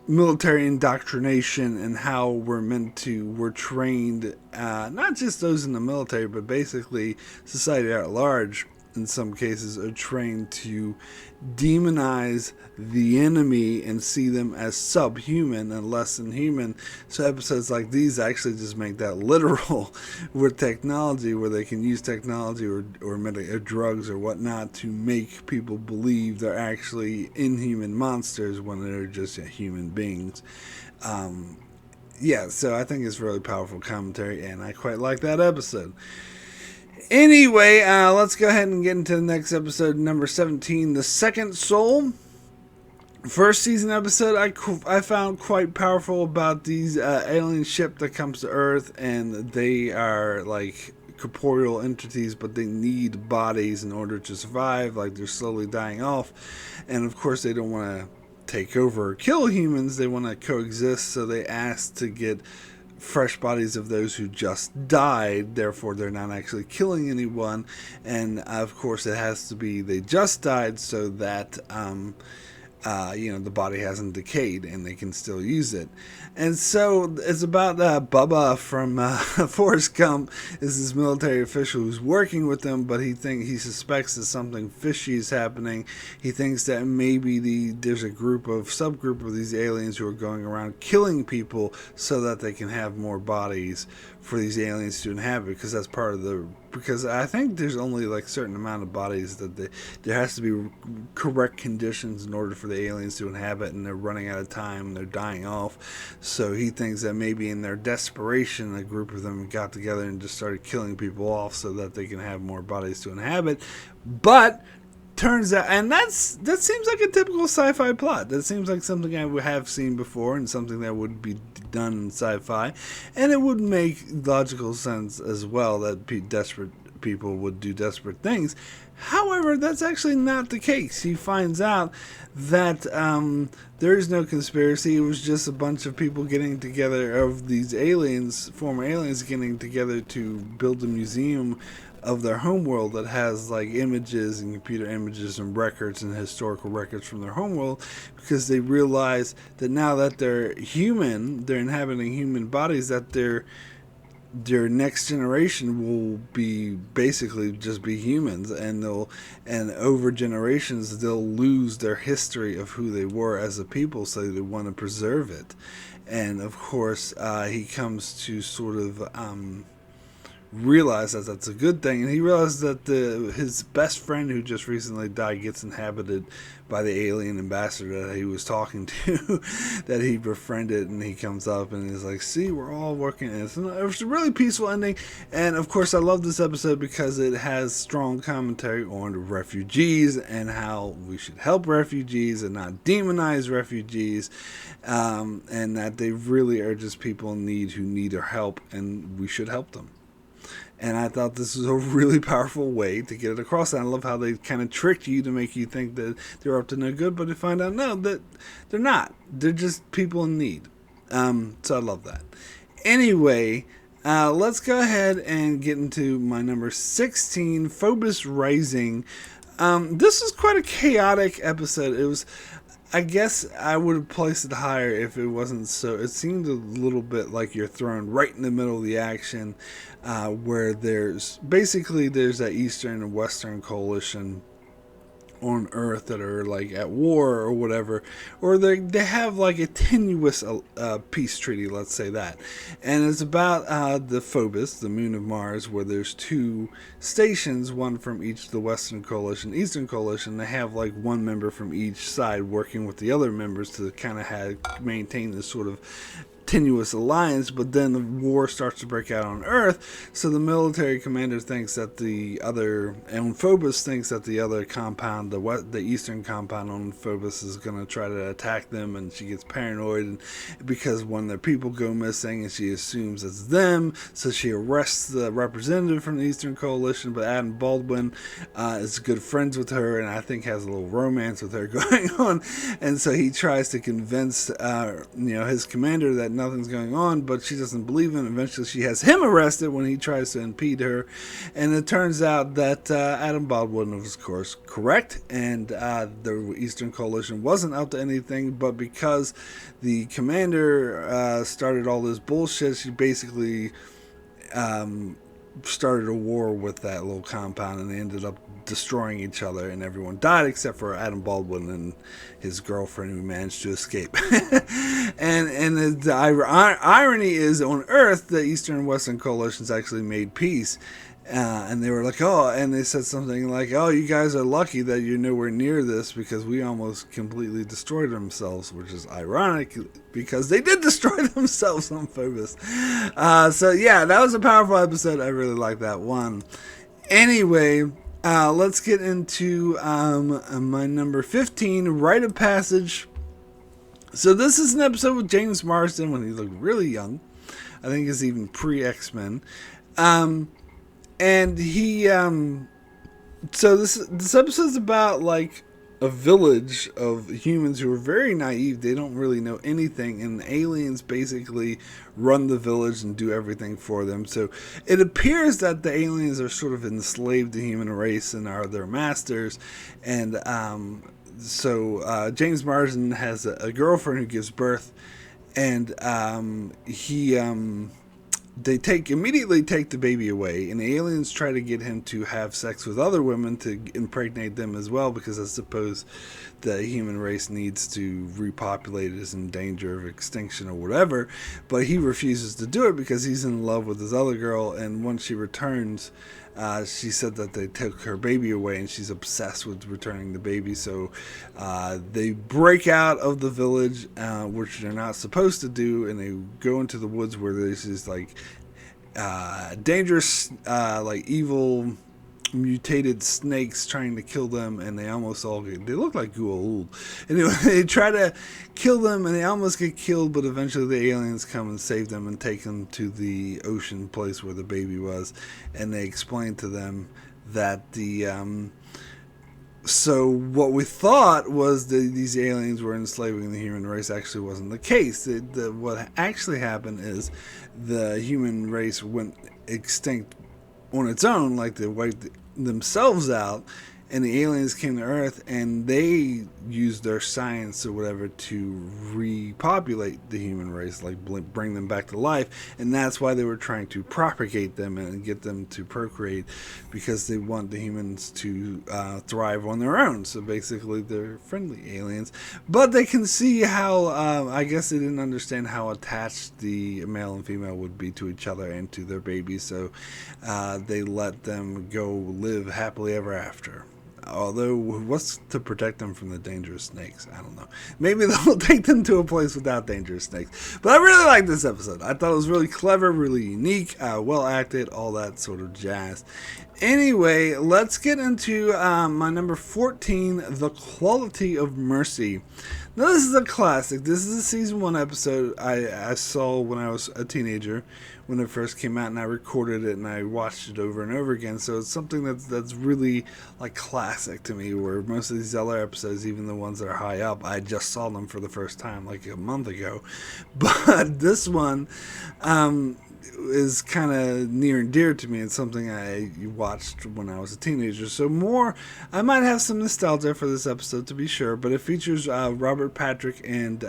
military indoctrination and how we're trained, not just those in the military, but basically society at large, in some cases, are trained to demonize the enemy and see them as subhuman and less than human. So episodes like these actually just make that literal with technology, where they can use technology or drugs or whatnot to make people believe they're actually inhuman monsters when they're just human beings. So I think it's really powerful commentary, and I quite like that episode. Anyway, let's go ahead and get into the next episode, number 17, The Second Soul. First season episode I found quite powerful about these alien ship that comes to Earth, and they are like corporeal entities, but they need bodies in order to survive. Like, they're slowly dying off, and of course they don't want to take over or kill humans. They want to coexist, so they ask to get fresh bodies of those who just died. Therefore, they're not actually killing anyone, and of course it has to be they just died, so that the body hasn't decayed and they can still use it. And so it's about Bubba from Forrest Gump is this military official who's working with them, but he suspects that something fishy is happening. He thinks that maybe there's a subgroup of these aliens who are going around killing people so that they can have more bodies for these aliens to inhabit, because I think there's only like a certain amount of bodies that there has to be correct conditions in order for the aliens to inhabit, and they're running out of time and they're dying off. So he thinks that maybe in their desperation, a group of them got together and just started killing people off so that they can have more bodies to inhabit. But turns out, and that seems like a typical sci-fi plot. That seems like something I would have seen before, and something that would be done in sci-fi, and it would make logical sense as well that desperate people would do desperate things. However, that's actually not the case. He finds out that there is no conspiracy. It was just a bunch of people getting together, of these former aliens getting together to build a museum of their homeworld that has like images and computer images and records and historical records from their homeworld, because they realize that now that they're human, they're inhabiting human bodies, that their next generation will be basically just be humans, and over generations they'll lose their history of who they were as a people, so they want to preserve it. And of course he comes to sort of realize that that's a good thing, and he realizes that his best friend who just recently died gets inhabited by the alien ambassador that he was talking to, that he befriended, and he comes up and is like, see, we're all working, and it's a really peaceful ending. And of course I love this episode because it has strong commentary on refugees and how we should help refugees and not demonize refugees, and that they really are just people in need who need our help, and we should help them. And I thought this was a really powerful way to get it across. And I love how they kind of tricked you to make you think that they're up to no good, but to find out, no, that they're not. They're just people in need. So I love that. Anyway, let's go ahead and get into my number 16, Phobos Rising. This was quite a chaotic episode. It was, I guess I would have placed it higher if it wasn't so. It seemed a little bit like you're thrown right in the middle of the action, where there's that Eastern and Western coalition on Earth that are like at war or whatever, or they have like a tenuous peace treaty, let's say that. And it's about the Phobos, the moon of Mars, where there's two stations, one from each, the Western coalition, Eastern coalition. They have like one member from each side working with the other members to kind of maintain this sort of tenuous alliance. But then the war starts to break out on Earth, so the military commander thinks that Phobos thinks that the other compound, the Eastern compound on Phobos, is going to try to attack them, and she gets paranoid, and because when their people go missing, and she assumes it's them, so she arrests the representative from the Eastern coalition. But Adam Baldwin is good friends with her, and I think has a little romance with her going on, and so he tries to convince his commander that nothing's going on, but she doesn't believe him. Eventually she has him arrested when he tries to impede her, and it turns out that Adam Baldwin was, of course, correct, and the Eastern Coalition wasn't up to anything, but because the commander started all this bullshit, she basically started a war with that little compound, and they ended up destroying each other, and everyone died except for Adam Baldwin and his girlfriend, who managed to escape. and the irony is, on Earth, the Eastern and Western coalitions actually made peace. And they were like, oh, and they said something like, oh, you guys are lucky that you're nowhere near this because we almost completely destroyed themselves, which is ironic because they did destroy themselves on Phobos. So yeah, that was a powerful episode. I really like that one. Anyway, let's get into my number 15, Rite of Passage. So this is an episode with James Marsden when he looked really young. I think it's even pre-X-Men. And he, so this episode's about, like, a village of humans who are very naive. They don't really know anything, and the aliens basically run the village and do everything for them. So it appears that the aliens are sort of enslaved the human race and are their masters. And so James Marsden has a girlfriend who gives birth, and they immediately take the baby away, and the aliens try to get him to have sex with other women to impregnate them as well, because I suppose the human race needs to repopulate, is in danger of extinction or whatever. But he refuses to do it because he's in love with this other girl, and once she returns, she said that they took her baby away, and she's obsessed with returning the baby. So they break out of the village, which they're not supposed to do, and they go into the woods where there's these like dangerous, like evil mutated snakes trying to kill them, and they almost all they look like Goa'uld. Anyway, they try to kill them, and they almost get killed, but eventually the aliens come and save them and take them to the ocean place where the baby was, and they explain to them that the so what we thought was that these aliens were enslaving the human race actually wasn't the case. What actually happened is the human race went extinct on its own, like they wiped themselves out, and the aliens came to Earth, and they used their science or whatever to repopulate the human race, like bring them back to life, and that's why they were trying to propagate them and get them to procreate, because they want the humans to thrive on their own. So basically they're friendly aliens, but they can see how I guess they didn't understand how attached the male and female would be to each other and to their babies, so they let them go live happily ever after. Although, what's to protect them from the dangerous snakes? I don't know. Maybe they'll take them to a place without dangerous snakes. But I really liked this episode. I thought it was really clever, really unique, well acted, all that sort of jazz. Anyway, let's get into my number 14, The Quality of Mercy. Now, this is a classic. This is a season 1 episode I saw when I was a teenager, when it first came out, and I recorded it and I watched it over and over again. So it's something that's really like classic to me, where most of these other episodes, even the ones that are high up, I just saw them for the first time like a month ago. But this one is kind of near and dear to me. It's something I watched when I was a teenager. So I might have some nostalgia for this episode, to be sure, but it features Robert Patrick and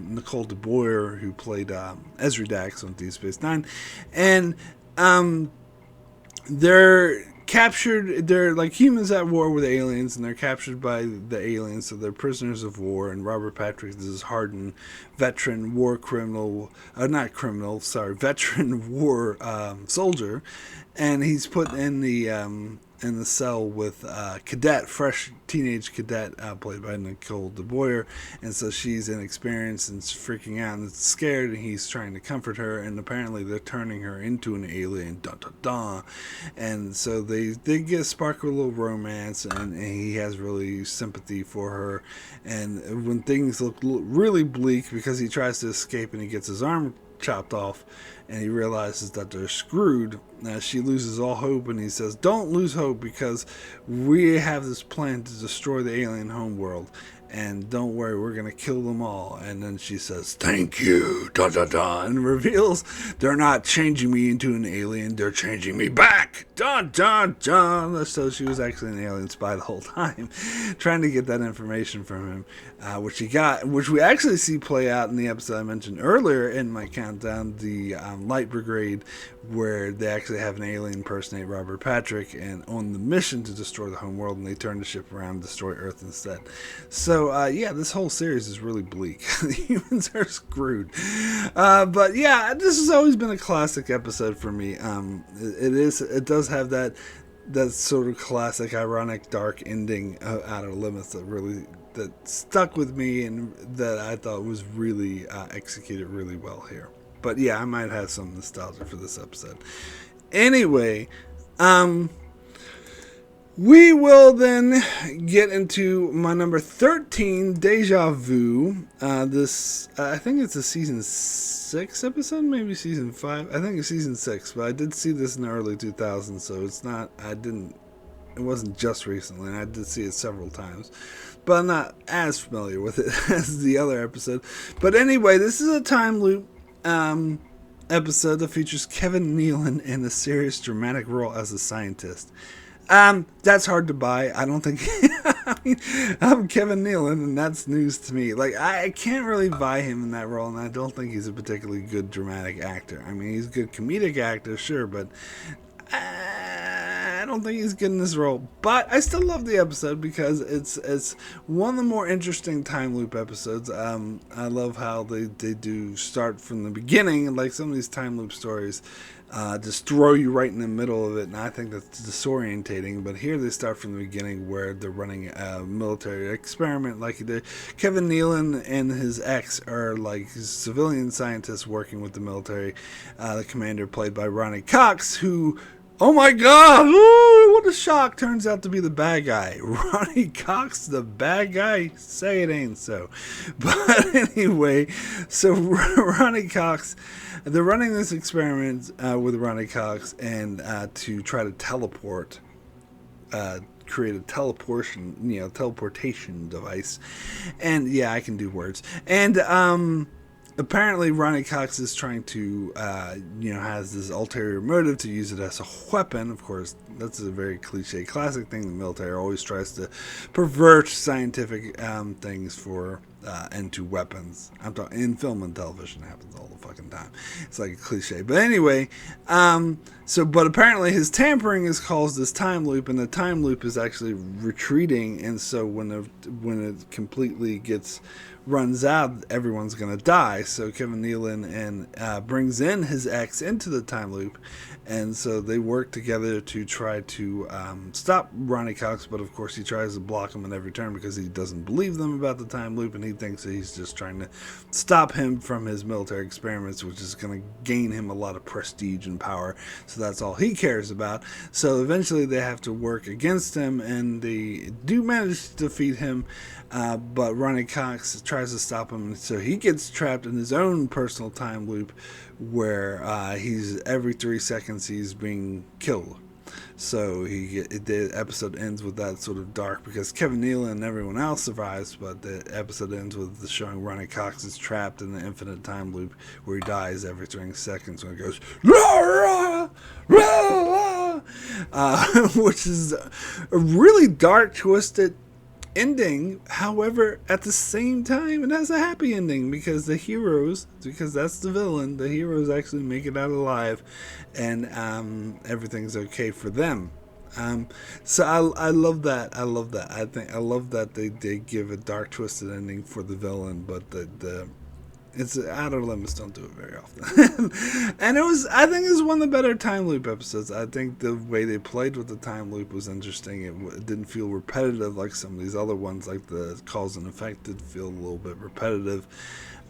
Nicole DeBoer, who played Ezri Dax on Deep Space Nine. And they're captured, they're like humans at war with aliens, and they're captured by the aliens, so they're prisoners of war. And Robert Patrick is this hardened veteran war criminal, veteran war soldier, and he's put in the cell with fresh teenage cadet played by Nicole DeBoer, and so she's inexperienced and freaking out and scared, and he's trying to comfort her, and apparently they're turning her into an alien, and so they get spark a little romance, and he has really sympathy for her. And when things look really bleak, because he tries to escape and he gets his arm chopped off, and he realizes that they're screwed. She loses all hope, and he says, don't lose hope, because we have this plan to destroy the alien homeworld, and don't worry, we're going to kill them all. And then she says, thank you, da da da, and reveals they're not changing me into an alien, they're changing me back, da da da. So she was actually an alien spy the whole time, trying to get that information from him, which he got, which we actually see play out in the episode I mentioned earlier in my countdown, the Light Brigade, where they actually have an alien impersonate Robert Patrick and on the mission to destroy the homeworld, and they turn the ship around and destroy Earth instead. So yeah, this whole series is really bleak. The humans are screwed. But yeah, this has always been a classic episode for me. It does have that sort of classic, ironic, dark ending out of limits that stuck with me, and that I thought was really executed really well here. But yeah, I might have some nostalgia for this episode. Anyway, we will then get into my number 13, Deja Vu. This, I think it's a season 6 episode, maybe season 5. I think it's season 6, but I did see this in the early 2000s, so it's not, it wasn't just recently, and I did see it several times. But I'm not as familiar with it as the other episode. But anyway, this is a time loop episode that features Kevin Nealon in a serious dramatic role as a scientist. That's hard to buy. I don't think I mean, I'm Kevin Nealon, and that's news to me. Like, I can't really buy him in that role, and I don't think he's a particularly good dramatic actor. I mean, he's a good comedic actor, sure, but I don't think he's good in this role. But I still love the episode because it's one of the more interesting time loop episodes. I love how they do start from the beginning, and like some of these time loop stories just throw you right in the middle of it, and I think that's disorientating. But here they start from the beginning, where they're running a military experiment. Like Kevin Nealon and his ex are like civilian scientists working with the military. The commander, played by Ronnie Cox, who, oh my god, ooh, what a shock, turns out to be the bad guy. Ronnie Cox, the bad guy? Say it ain't so. But anyway, so Ronnie Cox, they're running this experiment with Ronnie Cox, and to try to teleport, create a teleportation device. And yeah, I can do words. And apparently Ronnie Cox is trying to, has this ulterior motive to use it as a weapon. Of course, that's a very cliche, classic thing. The military always tries to pervert scientific things for into weapons. I'm talking in film and television. It happens all the fucking time. It's like a cliche. But anyway, but apparently his tampering has caused this time loop, and the time loop is actually retreating. And so when it completely runs out, everyone's gonna die. So Kevin Nealon brings in his ex into the time loop, and so they work together to try to stop Ronnie Cox. But of course, he tries to block him at every turn because he doesn't believe them about the time loop, and he thinks that he's just trying to stop him from his military experiments, which is going to gain him a lot of prestige and power. So that's all he cares about. So eventually, they have to work against him, and they do manage to defeat him. But Ronnie Cox tries to stop him, so he gets trapped in his own personal time loop, where he's every 3 seconds he's being killed. So the episode ends with that sort of dark, because Kevin Nealon and everyone else survives, but the episode ends with showing Ronnie Cox is trapped in the infinite time loop, where he dies every 3 seconds when it goes rah, rah, rah, which is a really dark, twisted ending. However, at the same time, it has a happy ending, because that's the villain, the heroes actually make it out alive, and everything's okay for them. So I love that. I love that they give a dark, twisted ending for the villain, but it's Outer Limits don't do it very often. And I think it was one of the better time loop episodes. I think the way they played with the time loop was interesting. It didn't feel repetitive like some of these other ones, like the cause and effect did feel a little bit repetitive.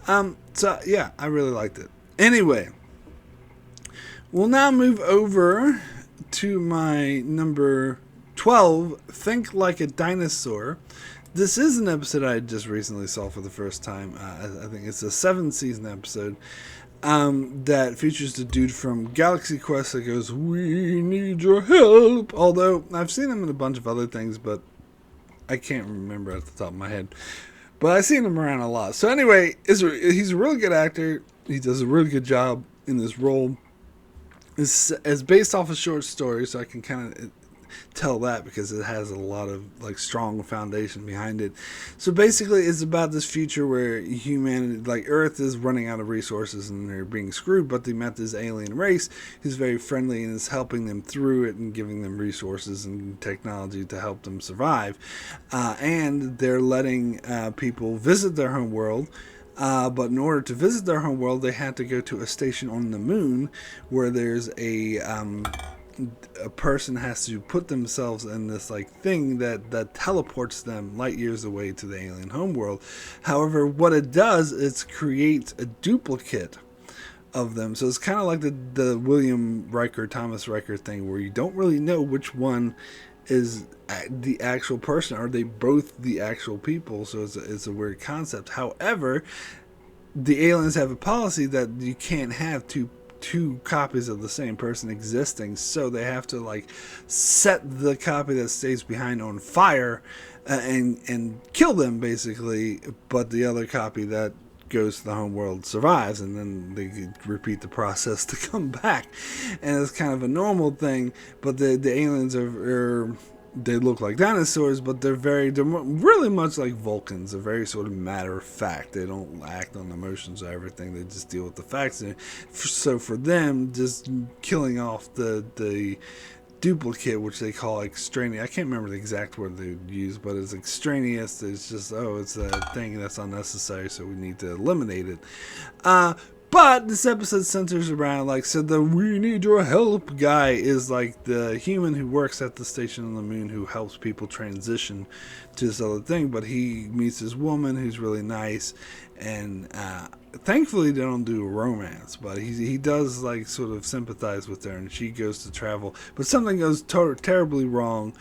So yeah, I really liked it. Anyway, we'll now move over to my number 12, Think Like a Dinosaur. This is an episode I just recently saw for the first time. I think it's a 7-season episode. that features the dude from Galaxy Quest that goes, "We need your help." Although I've seen him in a bunch of other things, but I can't remember at the top of my head. But I've seen him around a lot. So anyway, he's a really good actor. He does a really good job in this role. It's based off a short story, so I can kind of tell that because it has a lot of like strong foundation behind it. So basically it's about this future where humanity, like Earth, is running out of resources and they're being screwed, but they met this alien race who's very friendly and is helping them through it and giving them resources and technology to help them survive, and they're letting people visit their home world. But in order to visit their home world, they had to go to a station on the moon where there's a person has to put themselves in this like thing that teleports them light years away to the alien homeworld. However, what it does is create a duplicate of them. So it's kind of like the William Riker, Thomas Riker thing where you don't really know which one is the actual person. Are they both the actual people? So it's a weird concept. However, the aliens have a policy that you can't have two copies of the same person existing, so they have to like set the copy that stays behind on fire and kill them basically, but the other copy that goes to the home world survives, and then they repeat the process to come back. And it's kind of a normal thing, but the aliens are they look like dinosaurs, but they're really much like Vulcans. They're very sort of matter of fact. They don't act on emotions or everything. They just deal with the facts. And so for them, just killing off the duplicate, which they call extraneous. I can't remember the exact word they use, but it's extraneous. It's just, it's a thing that's unnecessary, so we need to eliminate it. But this episode centers around, like, so the "we need your help" guy is like the human who works at the station on the moon who helps people transition to this other thing. But he meets this woman who's really nice, and thankfully they don't do a romance, but he does like sort of sympathize with her, and she goes to travel. But something goes terribly wrong,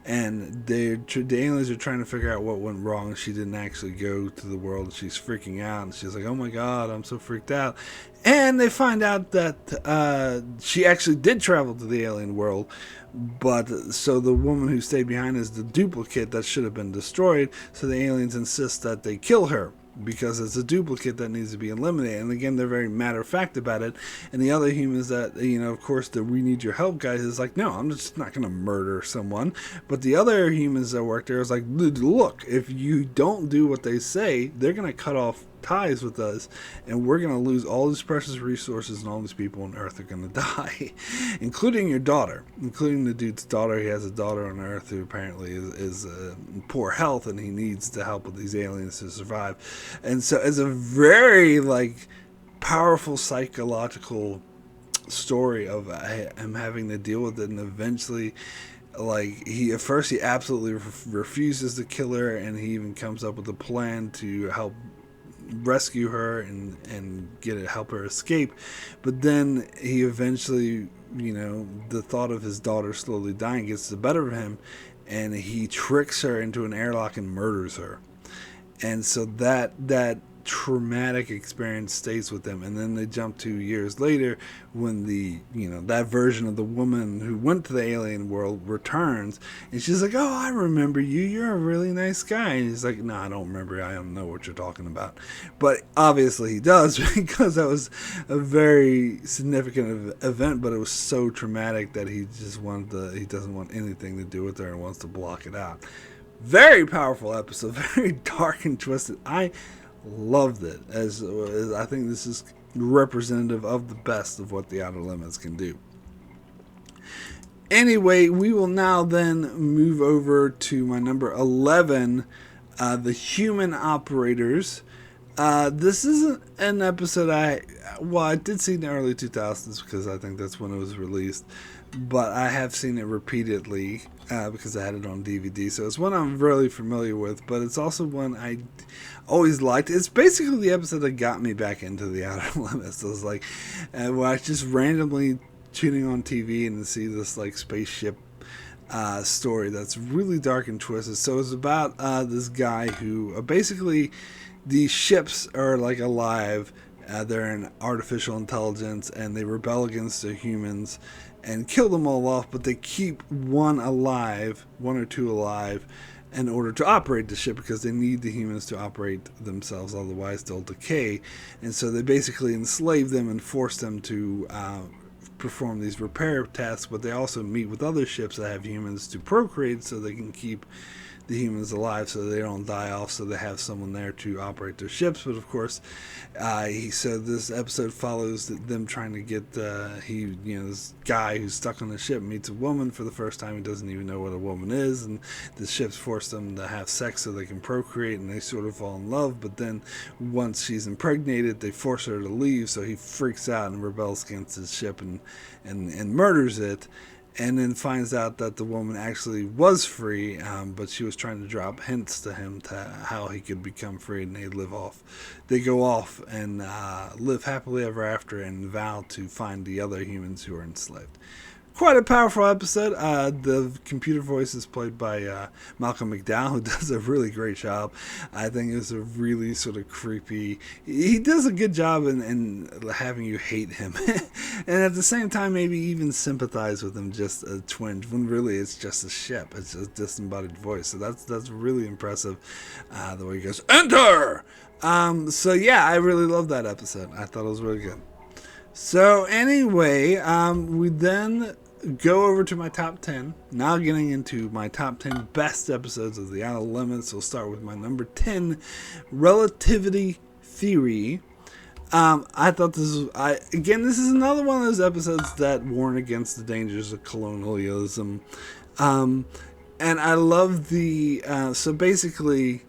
and the aliens are trying to figure out what went wrong. She didn't actually go to the world. She's freaking out, and she's like, "Oh my god, I'm so freaked out." And they find out that she actually did travel to the alien world, but so the woman who stayed behind is the duplicate that should have been destroyed. So the aliens insist that they kill her, because it's a duplicate that needs to be eliminated. And again, they're very matter-of-fact about it. And the other humans that, of course, the "we need your help" guys is like, no, I'm just not going to murder someone. But the other humans that work there is like, look, if you don't do what they say, they're going to cut off ties with us, and we're going to lose all these precious resources, and all these people on Earth are going to die, including your daughter, including the dude's daughter. He has a daughter on Earth who apparently is in poor health, and he needs the help of these aliens to survive. And so it's a very like powerful psychological story of him having to deal with it, and eventually, like, at first he absolutely refuses to kill her, and he even comes up with a plan to help rescue her and help her escape. But then he eventually, the thought of his daughter slowly dying gets the better of him, and he tricks her into an airlock and murders her. And so that traumatic experience stays with them. And then they jump 2 years later when that version of the woman who went to the alien world returns, and she's like, "Oh, I remember you. You're a really nice guy." And he's like, "No, I don't remember. I don't know what you're talking about." But obviously he does, because that was a very significant event, but it was so traumatic that he doesn't want anything to do with her and wants to block it out. Very powerful episode, very dark and twisted. I loved it, as I think this is representative of the best of what the Outer Limits can do. Anyway, we will now then move over to my number 11, The Human Operators. This isn't an episode I did see in the early 2000s because I think that's when it was released, but I have seen it repeatedly because I had it on DVD, so it's one I'm really familiar with, but it's also one I always liked. It's basically the episode that got me back into the Outer Limits. It was like, I was just randomly tuning on TV and to see this like spaceship story that's really dark and twisted. So it's about this guy who basically, these ships are like alive, They're an artificial intelligence, and they rebel against the humans and kill them all off, but they keep one or two alive, in order to operate the ship, because they need the humans to operate themselves, otherwise they'll decay. And so they basically enslave them and force them to perform these repair tasks, but they also meet with other ships that have humans to procreate, so they can keep the humans alive, so they don't die off, so they have someone there to operate their ships. But of course, so this episode follows them trying to get this guy who's stuck on the ship meets a woman for the first time. He doesn't even know what a woman is, and the ships force them to have sex so they can procreate, and they sort of fall in love. But then once she's impregnated, they force her to leave, so he freaks out and rebels against his ship and murders it. And then finds out that the woman actually was free, but she was trying to drop hints to him to how he could become free, and they go off and live happily ever after and vow to find the other humans who are enslaved. Quite a powerful episode. The computer voice is played by Malcolm McDowell, who does a really great job. I think it's a really sort of creepy... He does a good job in having you hate him. And at the same time, maybe even sympathize with him just a twinge, when really it's just a ship. It's a disembodied voice. So that's really impressive, the way he goes, "Enter!" So yeah, I really loved that episode. I thought it was really good. So anyway, we then go over to my top 10. Now getting into my top 10 best episodes of The Outer Limits. We'll start with my number 10, Relativity Theory. I thought this is another one of those episodes that warn against the dangers of colonialism. And I love so basically,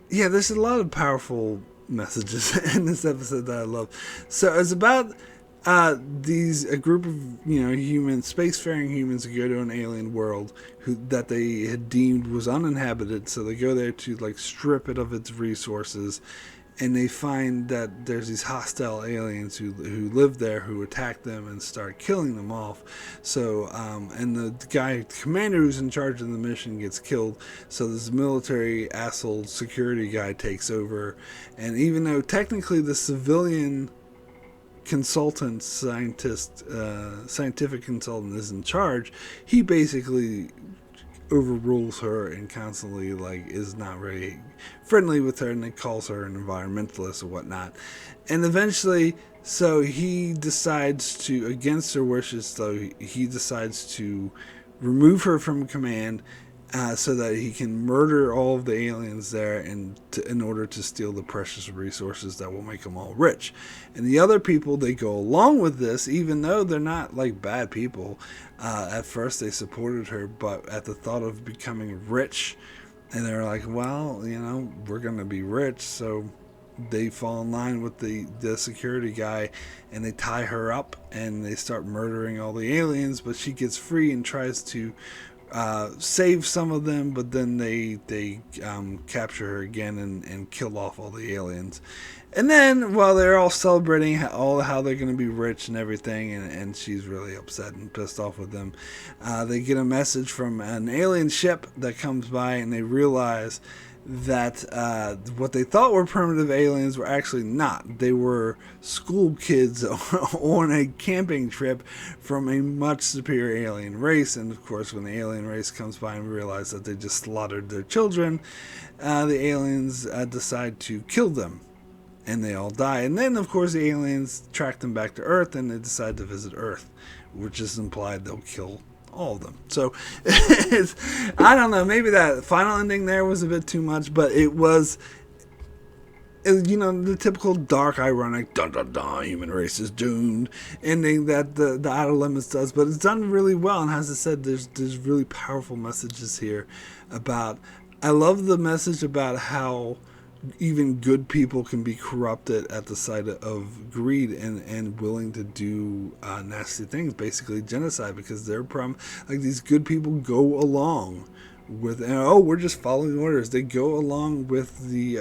yeah, there's a lot of powerful messages in this episode that I love. So it's about a group of spacefaring humans who go to an alien world that they had deemed was uninhabited. So they go there to strip it of its resources, and they find that there's these hostile aliens who live there, who attack them and start killing them off. So and the commander who's in charge of the mission gets killed. So this military asshole security guy takes over, and even though technically the civilian scientific consultant is in charge, he basically overrules her and constantly is not very friendly with her, and it calls her an environmentalist or whatnot. And eventually, so he decides to, against her wishes, he decides to remove her from command, so that he can murder all of the aliens there in order to steal the precious resources that will make them all rich. And the other people, they go along with this, even though they're not bad people. At first they supported her, but at the thought of becoming rich, and they're like, well, we're going to be rich, so they fall in line with the security guy, and they tie her up, and they start murdering all the aliens. But she gets free and tries to save some of them, but then they capture her again and kill off all the aliens. And then while they're all celebrating how they're going to be rich and everything, and she's really upset and pissed off with them, they get a message from an alien ship that comes by, and they realize that what they thought were primitive aliens were actually not. They were school kids on a camping trip from a much superior alien race. And of course, when the alien race comes by and realize that they just slaughtered their children, the aliens decide to kill them, and they all die. And then of course the aliens track them back to Earth, and they decide to visit Earth, which is implied they'll kill all of them. So I don't know, maybe that final ending there was a bit too much, but it was the typical dark, ironic, dun dun dun, human race is doomed ending that the Outer Limits does. But it's done really well, and as I said, there's really powerful messages here about, I love the message about how even good people can be corrupted at the sight of greed and willing to do nasty things, basically genocide, because they're these good people go along with, we're just following orders. They go along with the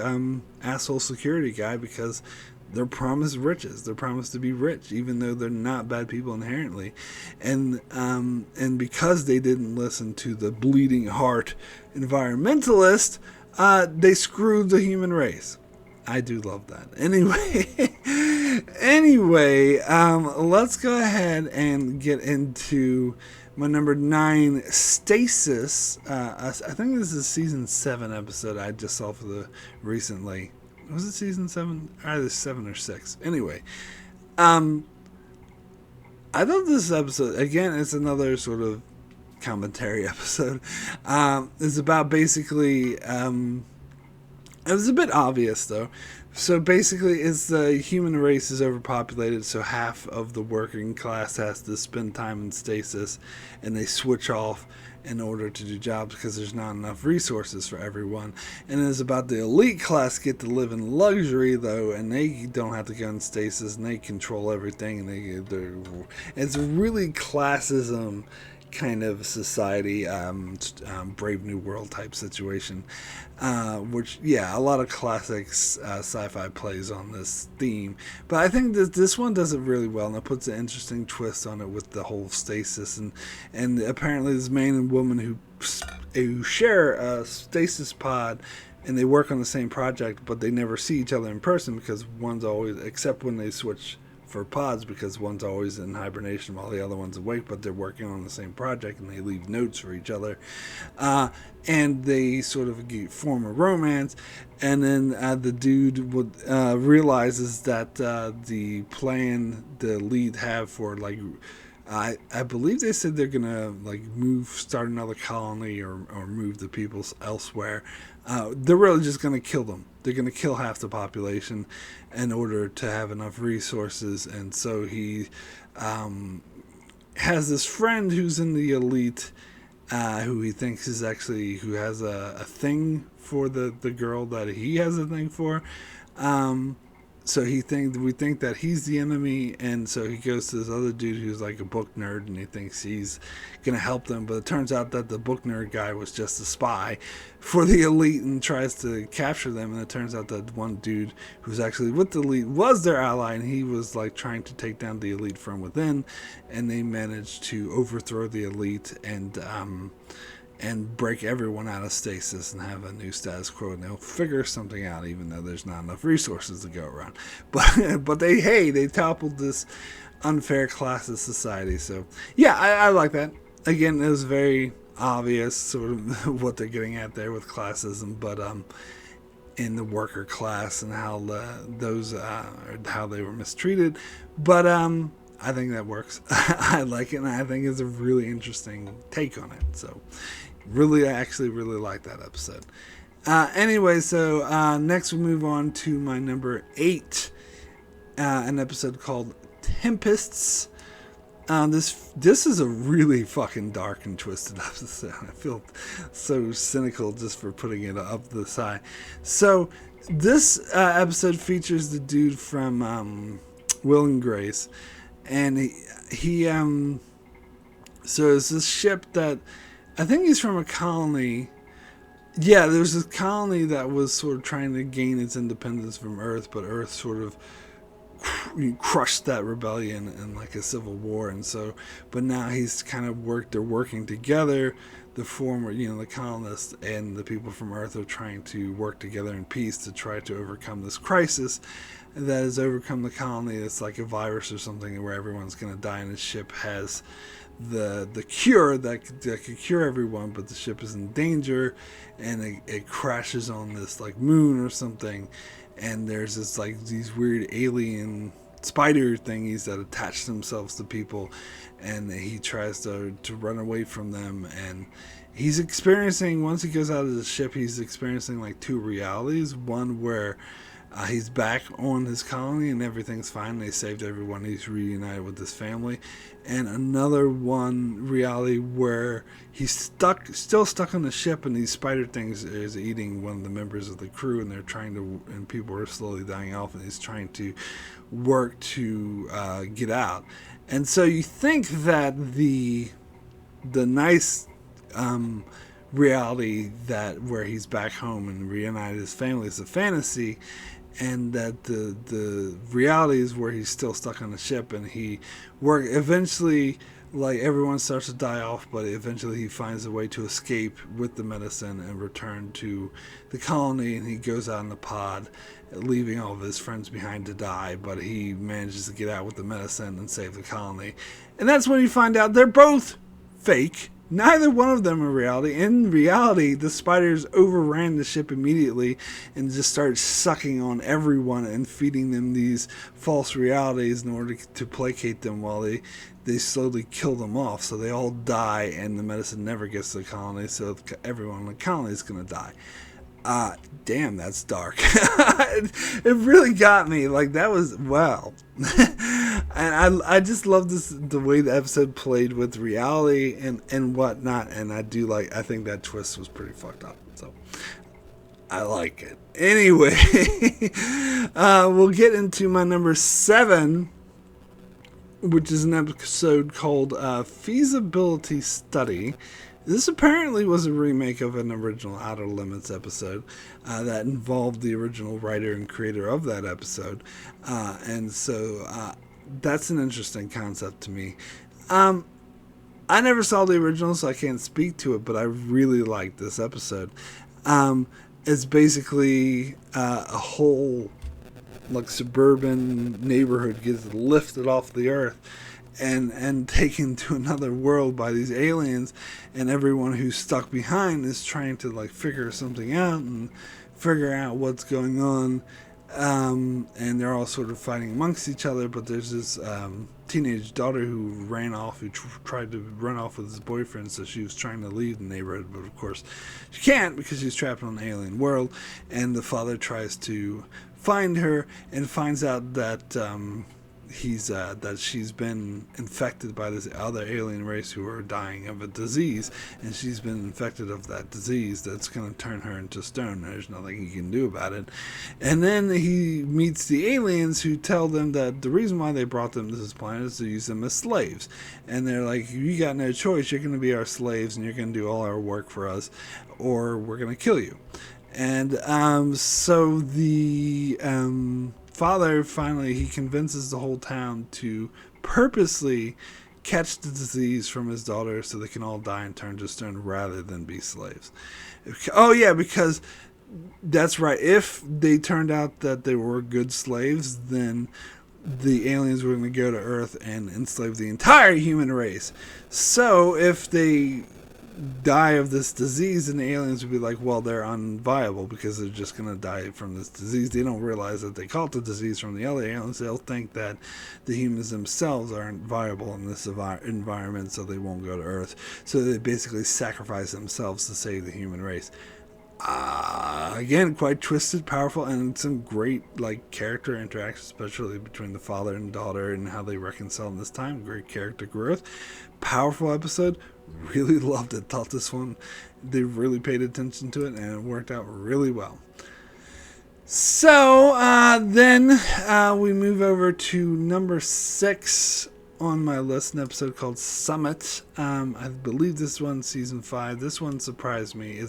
asshole security guy because they're promised riches. They're promised to be rich, even though they're not bad people inherently. And because they didn't listen to the bleeding heart environmentalist, they screwed the human race. I do love that. Anyway, let's go ahead and get into my number 9, Stasis. I think this is season 7 episode I just saw for the recently. Was it season 7? Either 7 or 6. Anyway, I thought this episode, again, it's another sort of commentary episode. It's about basically, it was a bit obvious though. So basically, it's the human race is overpopulated, so half of the working class has to spend time in stasis, and they switch off in order to do jobs because there's not enough resources for everyone. And it's about the elite class get to live in luxury though, and they don't have to go in stasis, and they control everything, and it's really classism kind of society, Brave New World type situation, which, yeah, a lot of classics sci-fi plays on this theme, but I think that this one does it really well, and it puts an interesting twist on it with the whole stasis, and apparently this man and woman who share a stasis pod, and they work on the same project, but they never see each other in person because one's always, except when they switch for pods, because one's always in hibernation while the other one's awake, but they're working on the same project and they leave notes for each other, and they sort of form a romance. And then the dude realizes that the plan the lead have for, like, I believe they said they're gonna like start another colony or move the people elsewhere. They're really just gonna kill them. They're gonna kill half the population in order to have enough resources. And so he has this friend who's in the elite, who he thinks is actually who has a thing for the girl that he has a thing for. So we think that he's the enemy, and so he goes to this other dude who's like a book nerd, and he thinks he's gonna help them, but it turns out that the book nerd guy was just a spy for the elite and tries to capture them, and it turns out that one dude who's actually with the elite was their ally, and he was like trying to take down the elite from within, and they managed to overthrow the elite and break everyone out of stasis and have a new status quo, and they'll figure something out even though there's not enough resources to go around. But they toppled this unfair classist society. So yeah, I like that. Again, it was very obvious sort of what they're getting at there with classism, but in the worker class and how how they were mistreated. But I think that works. I like it, and I think it's a really interesting take on it. So I actually really like that episode. Anyway, so next we'll move on to my number 8, an episode called Tempests. This is a really fucking dark and twisted episode. I feel so cynical just for putting it up the side. So this episode features the dude from Will and Grace, and he so it's this ship that I think he's from a colony. Yeah, there's this colony that was sort of trying to gain its independence from Earth, but Earth sort of crushed that rebellion in like a civil war, and so, but now he's kind of they're working together. The former, the colonists and the people from Earth are trying to work together in peace to try to overcome this crisis that has overcome the colony. It's like a virus or something where everyone's going to die, and the ship has the cure that could cure everyone, but the ship is in danger, and it crashes on this like moon or something, and there's this like these weird alien spider thingies that attach themselves to people, and he tries to run away from them, and he's experiencing, once he goes out of the ship, he's experiencing like 2 realities. One where he's back on his colony and everything's fine, they saved everyone, he's reunited with his family, and another reality where he's still stuck on the ship, and these spider things is eating one of the members of the crew, and and people are slowly dying off, and he's trying to work to get out. And so you think that the nice reality that where he's back home and reunited his family is a fantasy, and that the reality is where he's still stuck on the ship, and he eventually like everyone starts to die off, but eventually he finds a way to escape with the medicine and return to the colony, and he goes out in the pod, leaving all of his friends behind to die, but he manages to get out with the medicine and save the colony. And that's when you find out they're both fake. Neither one of them in reality. In reality, the spiders overran the ship immediately and just started sucking on everyone and feeding them these false realities in order to placate them while they slowly kill them off. So they all die and the medicine never gets to the colony, so everyone in the colony is going to die. Damn, that's dark. It really got me. Like, that was, wow. And I just love the way the episode played with reality and whatnot. And I think that twist was pretty fucked up. So I like it. Anyway, we'll get into my number 7, which is an episode called Feasibility Study. This apparently was a remake of an original Outer Limits episode that involved the original writer and creator of that episode. And so that's an interesting concept to me. I never saw the original, so I can't speak to it, but I really liked this episode. It's basically a whole like suburban neighborhood gets lifted off the earth and taken to another world by these aliens, and everyone who's stuck behind is trying to like figure something out and figure out what's going on, and they're all sort of fighting amongst each other. But there's this teenage daughter who ran off, who tried to run off with his boyfriend, so she was trying to leave the neighborhood, but of course she can't because she's trapped in an alien world. And the father tries to find her and finds out that that she's been infected by this other alien race who are dying of a disease, and she's been infected of that disease that's going to turn her into stone. There's nothing he can do about it. And then he meets the aliens, who tell them that the reason why they brought them to this planet is to use them as slaves. And they're like, you got no choice, you're going to be our slaves and you're going to do all our work for us, or we're going to kill you. And so the father finally, he convinces the whole town to purposely catch the disease from his daughter so they can all die and turn to stone rather than be slaves. Oh yeah, because that's right. If they turned out that they were good slaves, then the aliens were going to go to Earth and enslave the entire human race. So if they die of this disease, and the aliens would be like, well, they're unviable because they're just going to die from this disease. They don't realize that they caught the disease from the other aliens. They'll think that the humans themselves aren't viable in this environment, so they won't go to Earth. So they basically sacrifice themselves to save the human race. Again, quite twisted, powerful, and some great like character interactions, especially between the father and daughter and how they reconcile in this time. Great character growth. Powerful episode. Really loved it. Thought this one, they really paid attention to it, and it worked out really well. So then we move over to number 6 on my list, an episode called Summit. I believe this one, season 5. This one surprised me.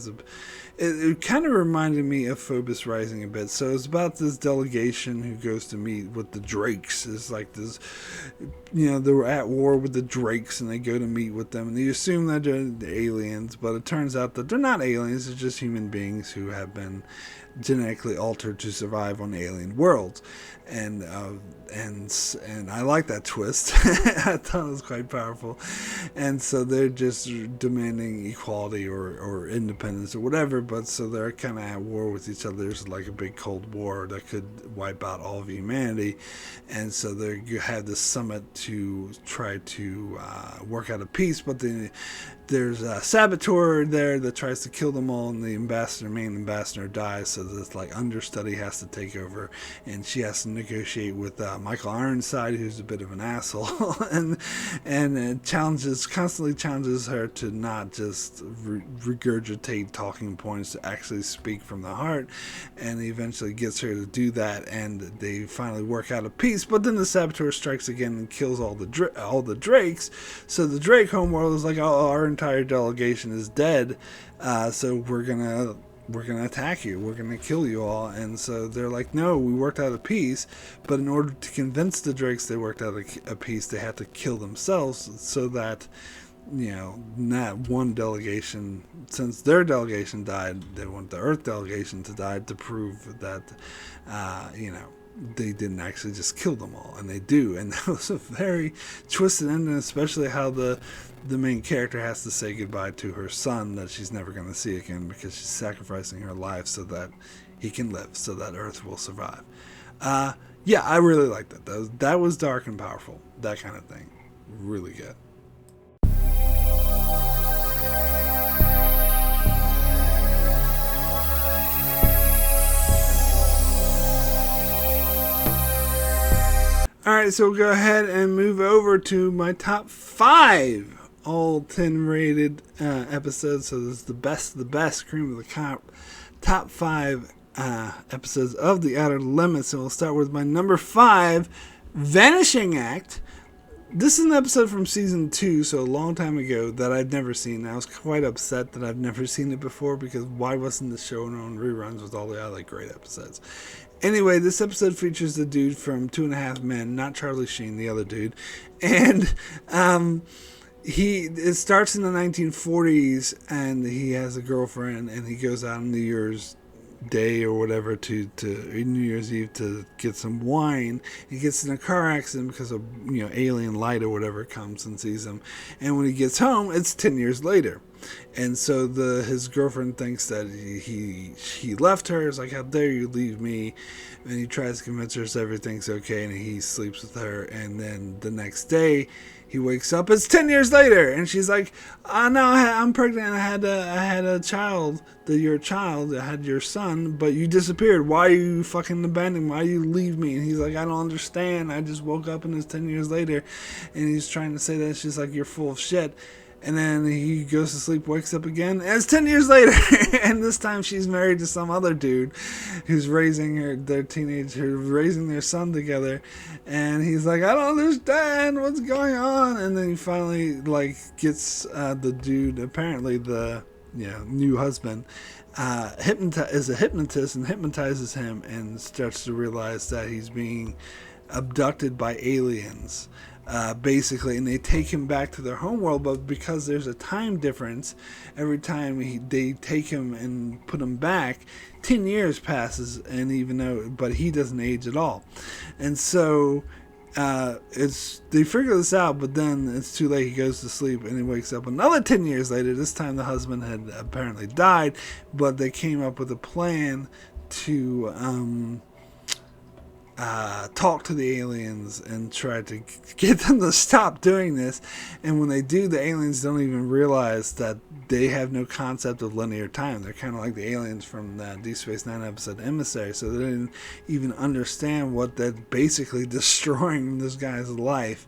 It kind of reminded me of Phobos Rising a bit. So it's about this delegation who goes to meet with the Drakes. It's like this, they're at war with the Drakes, and they go to meet with them, and they assume that they're the aliens, but it turns out that they're not aliens. They're just human beings who have been genetically altered to survive on alien worlds. And I like that twist. I thought it was quite powerful. And so they're just demanding equality or independence or whatever, but so they're kind of at war with each other. There's like a big Cold War that could wipe out all of humanity. And so you have this summit to try to work out a peace, but then there's a saboteur there that tries to kill them all, and the main ambassador dies, so this like understudy has to take over, and she has to negotiate with Michael Ironside, who's a bit of an asshole, and constantly challenges her to not just regurgitate talking points, to actually speak from the heart, and he eventually gets her to do that, and they finally work out a peace. But then the saboteur strikes again and kills all the Drakes. So the Drake homeworld is like, oh, our entire delegation is dead, so we're gonna we're going to attack you. We're going to kill you all. And so they're like, no, we worked out a peace. But in order to convince the Drakes they worked out a peace, they had to kill themselves so that, not one delegation, since their delegation died, they want the Earth delegation to die to prove that, they didn't actually just kill them all. And they do. And that was a very twisted ending, especially how the main character has to say goodbye to her son that she's never going to see again because she's sacrificing her life so that he can live, so that Earth will survive. Yeah, I really liked that. That was dark and powerful. That kind of thing. Really good. Alright, so we'll go ahead and move over to my top 5 all 10 rated episodes. So this is the best cream of the crop. Top 5 episodes of The Outer Limits. And we'll start with my number 5, Vanishing Act. This is an episode from season 2, so a long time ago, that I'd never seen. I was quite upset that I've never seen it before, because why wasn't the show on reruns with all the other great episodes? Anyway, this episode features the dude from 2.5 Men, not Charlie Sheen, the other dude. And it starts in the 1940s, and he has a girlfriend, and he goes out on New Year's Day or whatever to New Year's Eve to get some wine. He gets in a car accident because of alien light or whatever comes and sees him, and when he gets home, it's 10 years later. And so his girlfriend thinks that he left her. It's like, how dare you leave me? And he tries to convince her everything's okay, and he sleeps with her. And then the next day, he wakes up. It's 10 years later, and she's like, no, I'm pregnant. I had a child. You're a child. I had your son, but you disappeared. Why are you fucking abandoning me? Why you leave me? And he's like, I don't understand. I just woke up and it's 10 years later. And he's trying to say that. She's like, you're full of shit. And then he goes to sleep, wakes up again, and it's 10 years later. And this time she's married to some other dude who's raising raising their son together. And he's like, I don't understand what's going on. And then he finally gets the dude, apparently the new husband, is a hypnotist, and hypnotizes him, and starts to realize that he's being abducted by aliens. Basically, and they take him back to their homeworld, but because there's a time difference, every time they take him and put him back, 10 years passes, and but he doesn't age at all. And so they figure this out, but then it's too late. He goes to sleep and he wakes up another 10 years later. This time the husband had apparently died, but they came up with a plan to talk to the aliens and try to get them to stop doing this. And when they do, the aliens don't even realize that they have no concept of linear time. They're kind of like the aliens from the Deep Space Nine episode Emissary, so they didn't even understand what they're basically destroying this guy's life.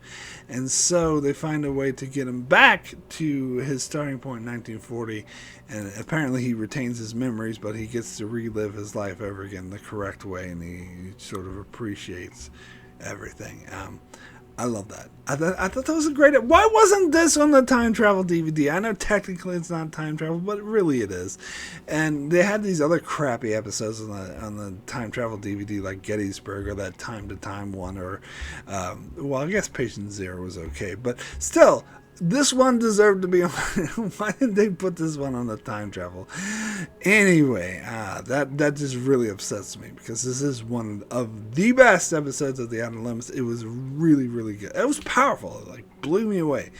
And so they find a way to get him back to his starting point in 1940, and apparently he retains his memories, but he gets to relive his life over again the correct way, and he sort of appreciates everything. I love that. I thought that was a great... Why wasn't this on the time travel DVD? I know technically it's not time travel, but really it is. And they had these other crappy episodes on the time travel DVD, like Gettysburg, or that Time to Time one, or... I guess Patient Zero was okay, but still... This one deserved to be on. Why did they put this one on the time travel? Anyway, that just really upsets me, because this is one of the best episodes of The Outer Limits. It was really, really good. It was powerful. It blew me away.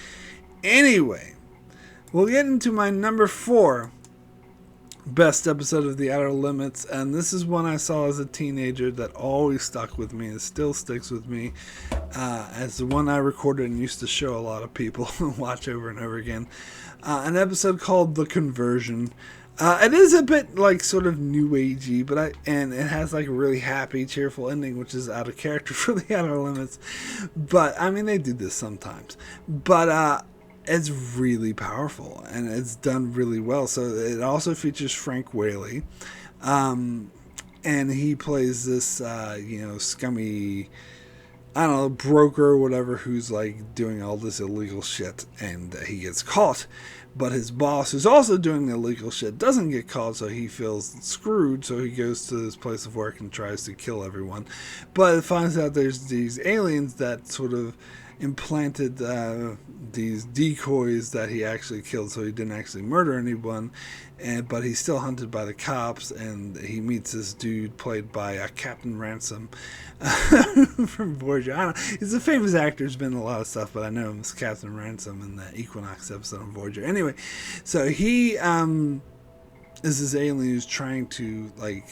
Anyway, we'll get into my number 4 best episode of The Outer Limits, and this is one I saw as a teenager that always stuck with me and still sticks with me, as the one I recorded and used to show a lot of people and watch over and over again. An episode called The Conversion. It is a bit sort of new agey, and it has a really happy, cheerful ending, which is out of character for The Outer Limits. But they do this sometimes. But it's really powerful, and it's done really well. So it also features Frank Whaley, and he plays this, scummy I don't know, broker or whatever who's like doing all this illegal shit, and he gets caught. But his boss, who's also doing illegal shit, doesn't get caught, so he feels screwed, so he goes to his place of work and tries to kill everyone. But it finds out there's these aliens that sort of implanted these decoys that he actually killed, so he didn't actually murder anyone. But he's still hunted by the cops, and he meets this dude played by Captain Ransom from Voyage. I don't know. He's a famous actor. He's been in a lot of stuff, but I know him as Captain Ransom in the Equinox episode of Voyager. Anyway, so he is this alien who's trying to like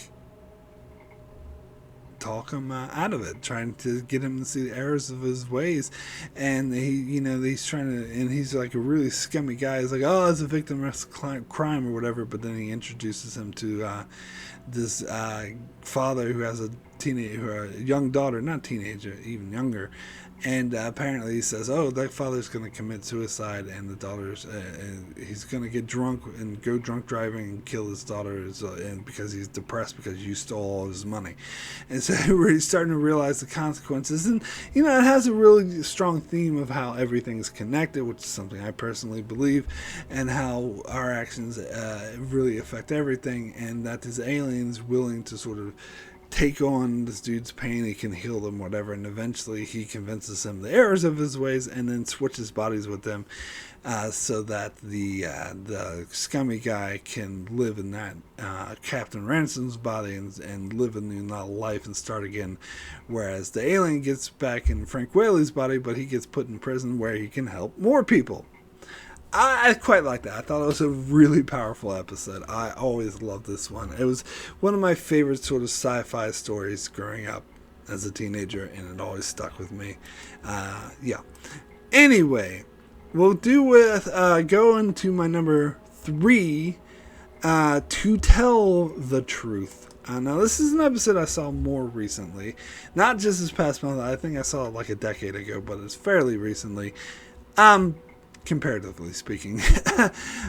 talk him out of it, trying to get him to see the errors of his ways. And he's trying to, and he's like a really scummy guy. He's like, oh, it's a victimless crime or whatever. But then he introduces him to this father who has a young daughter, not teenager, even younger. And apparently he says, oh, that father's going to commit suicide, and the daughter's, he's going to get drunk and go drunk driving and kill his daughter and because he's depressed because you stole all his money. And so he's starting to realize the consequences. And, it has a really strong theme of how everything's connected, which is something I personally believe, and how our actions really affect everything, and that this alien's willing to sort of take on this dude's pain, he can heal them, whatever, and eventually he convinces him the errors of his ways and then switches bodies with them so that the scummy guy can live in that Captain Ransom's body and live a new life and start again, whereas the alien gets back in Frank Whaley's body, but he gets put in prison where he can help more people. I quite like that. I thought it was a really powerful episode. I always loved this one. It was one of my favorite sort of sci-fi stories growing up as a teenager, and it always stuck with me. Yeah. Anyway, we'll do with go into my number 3, To Tell the Truth. Now, this is an episode I saw more recently. Not just this past month. I think I saw it like a decade ago, but it's fairly recently. Comparatively speaking.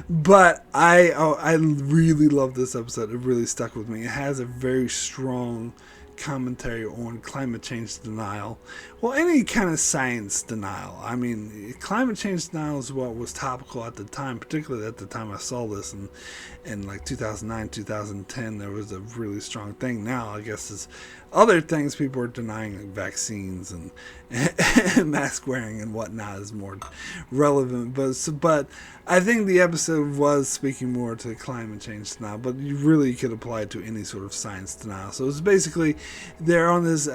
But I really love this episode. It really stuck with me. It has a very strong commentary on climate change denial. Well, any kind of science denial. I mean, climate change denial is what was topical at the time, particularly at the time I saw this in like 2009, 2010. There was a really strong thing. Now, I guess it's other things people are denying, like vaccines and mask wearing and whatnot is more relevant. But I think the episode was speaking more to climate change denial, but you really could apply it to any sort of science denial. So it's basically they're on this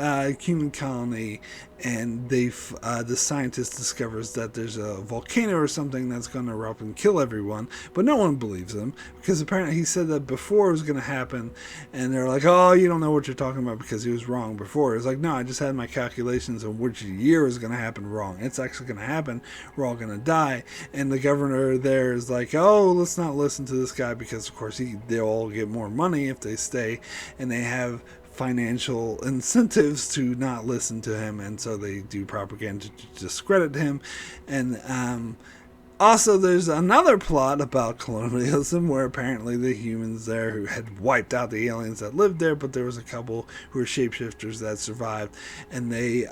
human colony, and the scientist discovers that there's a volcano or something that's going to erupt and kill everyone, but no one believes him because apparently he said that before it was going to happen, and they're like, oh, you don't know what you're talking about because he was wrong before. It's like, no, I just had my calculations on which year is going to happen wrong. It's actually going to happen. We're all going to die. And the governor there is like, oh, let's not listen to this guy because, of course, they'll all get more money if they stay, and they have financial incentives to not listen to him, and so they do propaganda to discredit him. And also there's another plot about colonialism where apparently the humans there who had wiped out the aliens that lived there, but there was a couple who were shapeshifters that survived, and they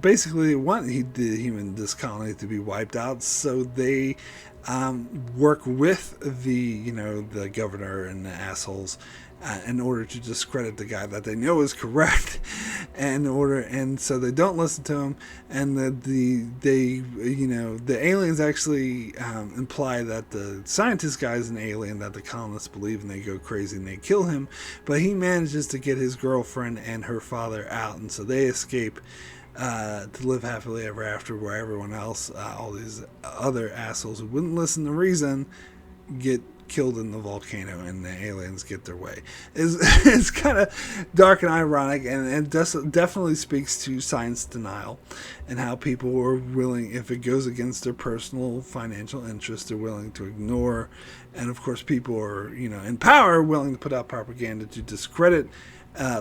basically want this colony to be wiped out, so they work with the governor and the assholes in order to discredit the guy that they know is correct, and so they don't listen to him, and the aliens actually imply that the scientist guy is an alien that the colonists believe, and they go crazy and they kill him, but he manages to get his girlfriend and her father out, and so they escape to live happily ever after, where everyone else, all these other assholes who wouldn't listen to reason, get killed in the volcano, and the aliens get their way. It's kind of dark and ironic, and it definitely speaks to science denial and how people are willing, if it goes against their personal financial interests, they're willing to ignore. And of course, people are, in power, willing to put out propaganda to discredit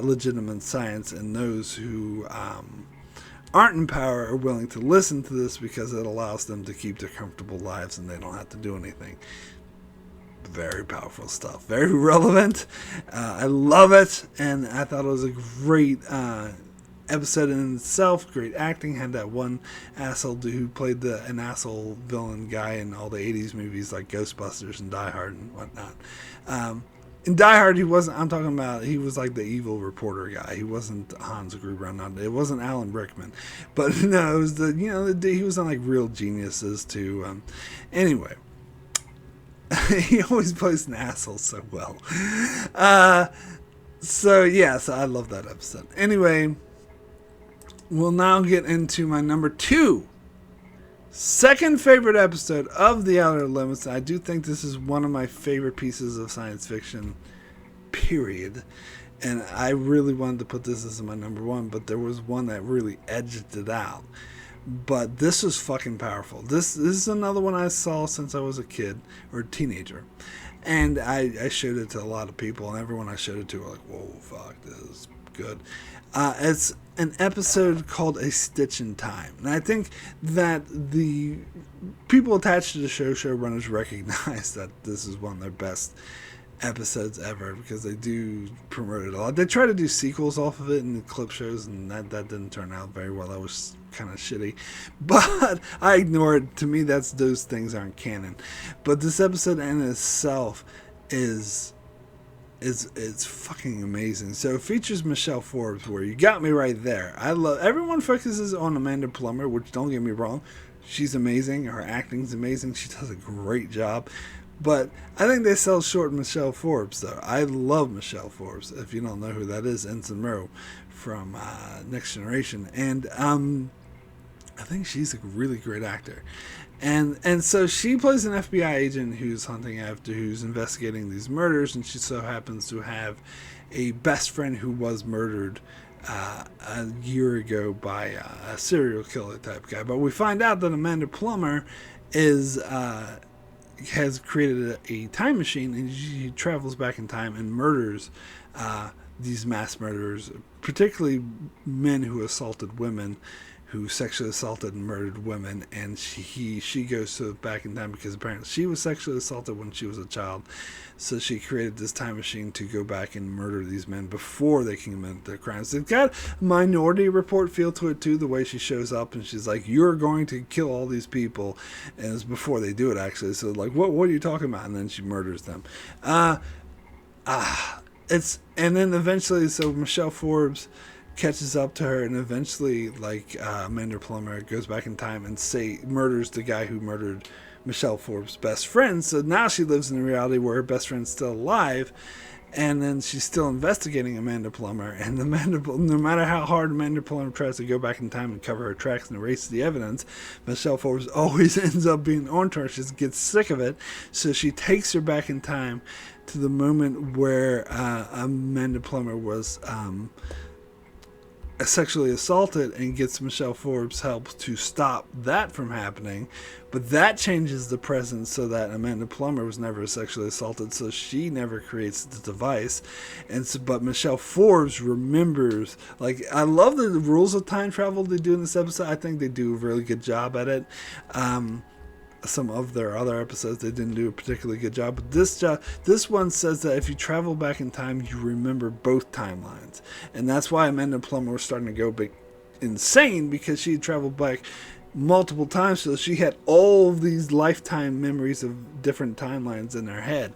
legitimate science, and those who aren't in power are willing to listen to this because it allows them to keep their comfortable lives and they don't have to do anything. Very powerful stuff. Very relevant. I love it, and I thought it was a great episode in itself. Great acting. Had that one asshole dude who played an asshole villain guy in all the 80s movies like Ghostbusters and Die Hard and whatnot. In Die Hard, he was like the evil reporter guy. He wasn't Hans Gruber. It wasn't Alan Rickman. But no, it was he was on like Real Geniuses too. Anyway. He always plays an asshole so well. So I love that episode. Anyway, we'll now get into my number 2. Second favorite episode of The Outer Limits. I do think this is one of my favorite pieces of science fiction, period. And I really wanted to put this as my number 1, but there was one that really edged it out. But this was fucking powerful. This is another one I saw since I was a kid or a teenager. And I showed it to a lot of people, and everyone I showed it to were like, whoa, fuck, this is good. It's an episode called A Stitch in Time. And I think that the people attached to the showrunners, recognize that this is one of their best episodes ever, because they do promote it a lot. They try to do sequels off of it in the clip shows, and that didn't turn out very well. That was kind of shitty, but I ignore it. To me, those things aren't canon. But this episode in itself is fucking amazing. So it features Michelle Forbes, where you got me right there. Everyone focuses on Amanda Plummer, which, don't get me wrong, she's amazing. Her acting's amazing. She does a great job. But I think they sell short Michelle Forbes, though. I love Michelle Forbes. If you don't know who that is, Ensign Monroe from Next Generation. And I think she's a really great actor. And so she plays an FBI agent who's investigating these murders, and she so happens to have a best friend who was murdered a year ago by a serial killer type guy. But we find out that Amanda Plummer has created a time machine, and she travels back in time and murders these mass murderers, particularly men who assaulted women, who sexually assaulted and murdered women. And she goes back in time because apparently she was sexually assaulted when she was a child. So she created this time machine to go back and murder these men before they can commit their crimes. It's got a Minority Report feel to it too, the way she shows up and she's like, you're going to kill all these people. And it's before they do it, actually. So like, what are you talking about? And then she murders them. And then eventually, so Michelle Forbes catches up to her, and eventually, Amanda Plummer goes back in time and murders the guy who murdered Michelle Forbes' best friend. So now she lives in a reality where her best friend's still alive, and then she's still investigating Amanda Plummer. And no matter how hard Amanda Plummer tries to go back in time and cover her tracks and erase the evidence, Michelle Forbes always ends up being on to her. She just gets sick of it, so she takes her back in time to the moment where Amanda Plummer was sexually assaulted, and gets Michelle Forbes' help to stop that from happening. But that changes the present so that Amanda Plummer was never sexually assaulted, so she never creates the device. But Michelle Forbes remembers. I love the rules of time travel they do in this episode. I think they do a really good job at it. Some of their other episodes they didn't do a particularly good job, but this one says that if you travel back in time, you remember both timelines. And that's why Amanda Plummer was starting to go insane, because she had traveled back multiple times, so she had all these lifetime memories of different timelines in her head.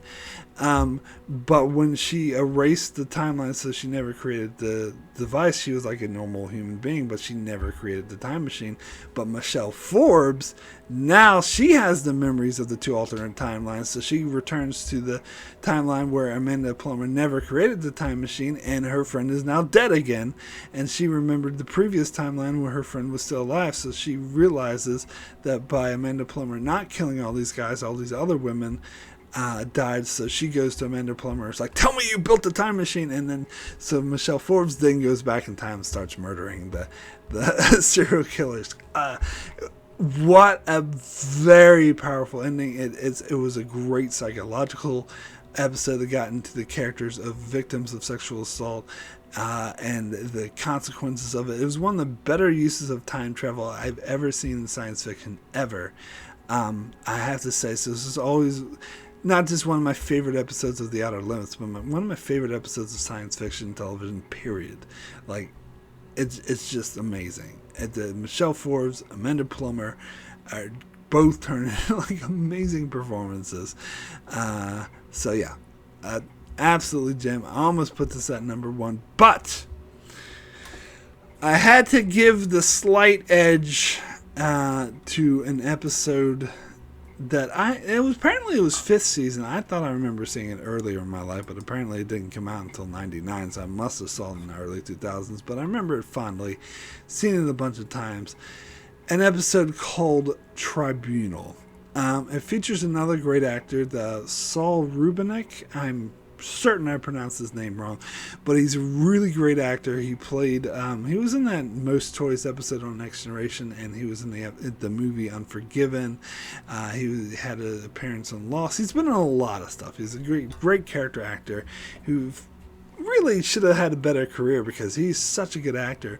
But when she erased the timeline, so she never created the device, she was like a normal human being, but she never created the time machine. But Michelle Forbes, now she has the memories of the two alternate timelines, so she returns to the timeline where Amanda Plummer never created the time machine, and her friend is now dead again, and she remembered the previous timeline where her friend was still alive. So she realizes that by Amanda Plummer not killing all these guys, all these other women died. So she goes to Amanda Plummer. It's like, tell me you built the time machine. And then so Michelle Forbes then goes back in time and starts murdering the serial killers. What a very powerful ending. It was a great psychological episode that got into the characters of victims of sexual assault and the consequences of it. It was one of the better uses of time travel I've ever seen in science fiction ever. I have to say, so this is always not just one of my favorite episodes of The Outer Limits, but one of my favorite episodes of science fiction television, period. it's just amazing. Michelle Forbes, Amanda Plummer are both turning into like amazing performances. So yeah, absolutely gem. I almost put this at number 1, but I had to give the slight edge to an episode that it was 5th season. I thought I remember seeing it earlier in my life, but apparently it didn't come out until 99, so I must have saw it in the early 2000s, but I remember it fondly, seen it a bunch of times. An episode called Tribunal. It features another great actor, the Saul Rubinek. I'm certain I pronounced his name wrong, but he's a really great actor. He played, he was in that Most Toys episode on Next Generation, and he was in the movie Unforgiven. He had an appearance on Lost. He's been in a lot of stuff. He's a great character actor who really should have had a better career because he's such a good actor.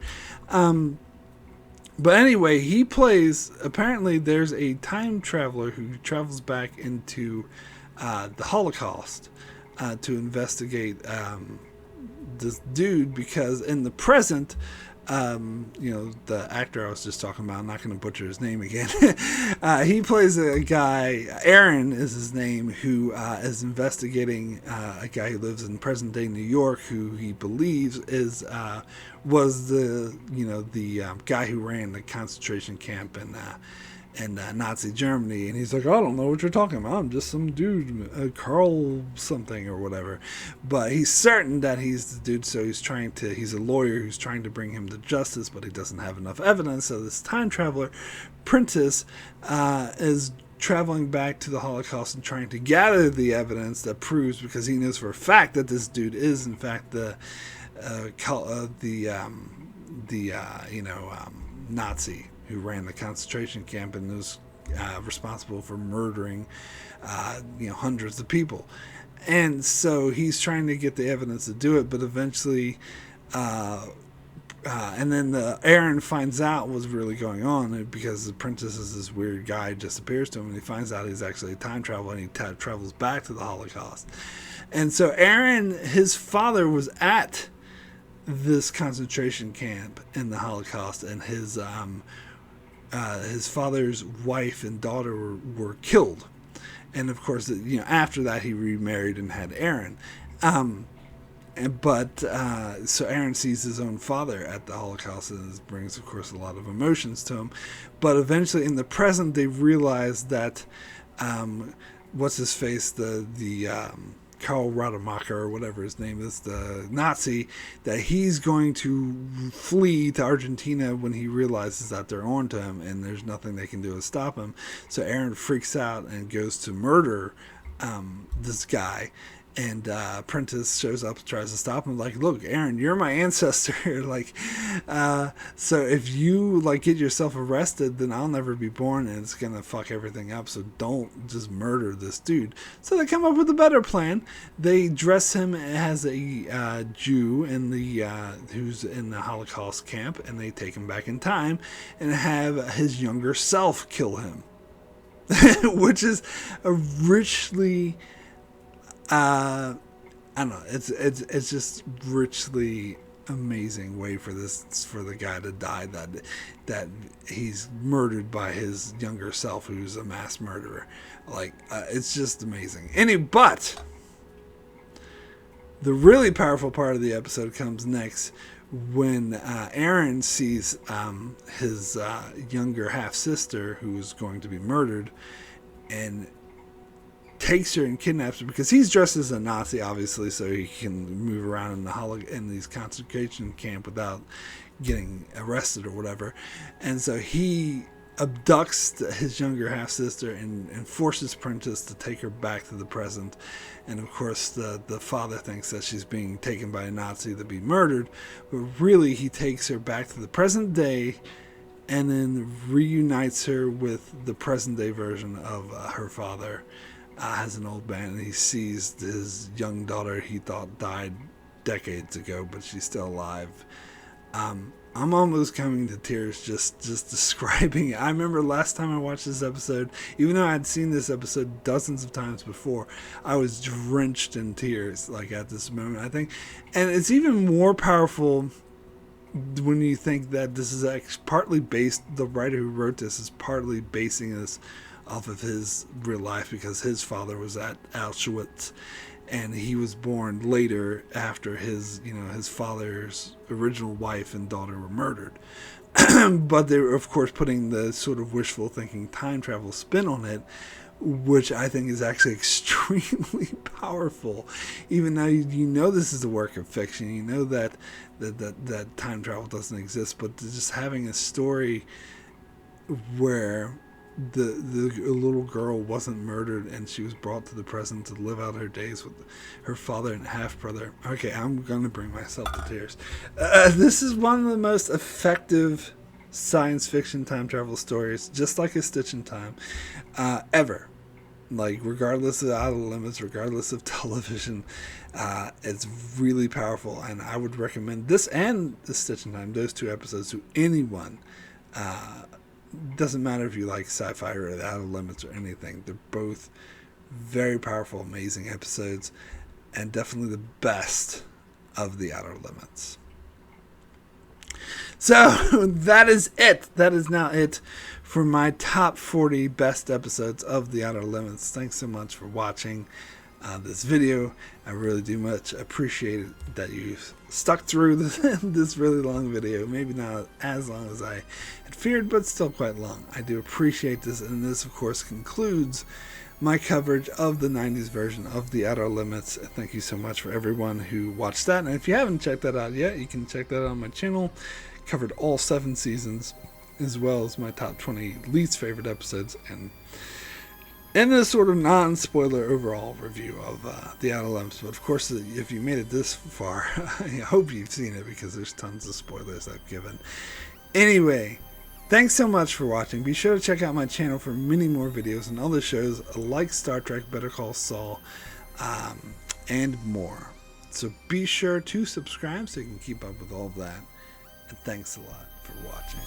But anyway, he plays, apparently there's a time traveler who travels back into the Holocaust to investigate this dude, because in the present, the actor I was just talking about, I'm not going to butcher his name again. He plays a guy, Aaron is his name, who is investigating a guy who lives in present day New York, who he believes was the guy who ran the concentration camp in Nazi Germany. And he's like, I don't know what you're talking about. I'm just some dude, Carl something or whatever. But he's certain that he's the dude, so he's a lawyer who's trying to bring him to justice, but he doesn't have enough evidence. So this time traveler, Prentice, is traveling back to the Holocaust and trying to gather the evidence that proves, because he knows for a fact that this dude is in fact the Nazi who ran the concentration camp and was responsible for murdering hundreds of people. And so he's trying to get the evidence to do it, but eventually and then Aaron finds out what's really going on, because the Apprentice is this weird guy who just appears to him, and he finds out he's actually a time traveler, and he travels back to the Holocaust. And so Aaron, his father was at this concentration camp in the Holocaust, and his father's wife and daughter were killed. And of course, after that he remarried and had Aaron. So Aaron sees his own father at the Holocaust, and it brings, of course, a lot of emotions to him. But eventually, in the present, they realize that what's his face, the Karl Rademacher or whatever his name is, the Nazi, that he's going to flee to Argentina when he realizes that they're on to him and there's nothing they can do to stop him. So Aaron freaks out and goes to murder this guy. And Prentice shows up, tries to stop him, like, look, Aaron, you're my ancestor. So if you get yourself arrested, then I'll never be born, and it's gonna fuck everything up. So don't just murder this dude. So they come up with a better plan. They dress him as a Jew who's in the Holocaust camp, and they take him back in time and have his younger self kill him, which is a richly I don't know. It's just richly amazing way for the guy to die, that he's murdered by his younger self, who's a mass murderer. It's just amazing. But the really powerful part of the episode comes next, when Aaron sees his younger half sister, who's going to be murdered, and takes her and kidnaps her, because he's dressed as a Nazi, obviously, so he can move around in these concentration camp without getting arrested or whatever. And so he abducts his younger half sister and forces Prentice to take her back to the present. And of course, the father thinks that she's being taken by a Nazi to be murdered, but really he takes her back to the present day and then reunites her with the present day version of her father. As an old man, and he sees his young daughter he thought died decades ago, but she's still alive. I'm almost coming to tears just describing it. I remember last time I watched this episode, even though I had seen this episode dozens of times before, I was drenched in tears at this moment, I think. And it's even more powerful when you think that this is partly based, the writer who wrote this is partly basing this off of his real life, because his father was at Auschwitz, and he was born later after his father's original wife and daughter were murdered. But they were, of course, putting the sort of wishful thinking time travel spin on it, which I think is actually extremely powerful. Even though you know this is a work of fiction, you know that time travel doesn't exist, but just having a story where the little girl wasn't murdered and she was brought to the present to live out her days with her father and half brother. Okay, I'm gonna bring myself to tears. This is one of the most effective science fiction time travel stories, just like A Stitch in Time, ever. Like, regardless of Outer Limits, regardless of television, it's really powerful, and I would recommend this and A Stitch in Time, those two episodes, to anyone. Doesn't matter if you like sci-fi or the Outer Limits or anything. They're both very powerful, amazing episodes, and definitely the best of the Outer Limits. So that is it. That is now it for my top 40 best episodes of the Outer Limits. Thanks so much for watching this video. I really do much appreciate it that you stuck through this really long video. Maybe not as long as I had feared, but still quite long. I do appreciate this, and this of course concludes my coverage of the 90s version of the Outer Limits. Thank you so much for everyone who watched that, and if you haven't checked that out yet, you can check that out on my channel. Covered all 7 seasons, as well as my top 20 least favorite episodes, and a sort of non-spoiler overall review of the Outer Limits. But of course, if you made it this far, I hope you've seen it, because there's tons of spoilers I've given. Anyway, thanks so much for watching. Be sure to check out my channel for many more videos and other shows like Star Trek, Better Call Saul, and more. So be sure to subscribe so you can keep up with all of that. And thanks a lot for watching.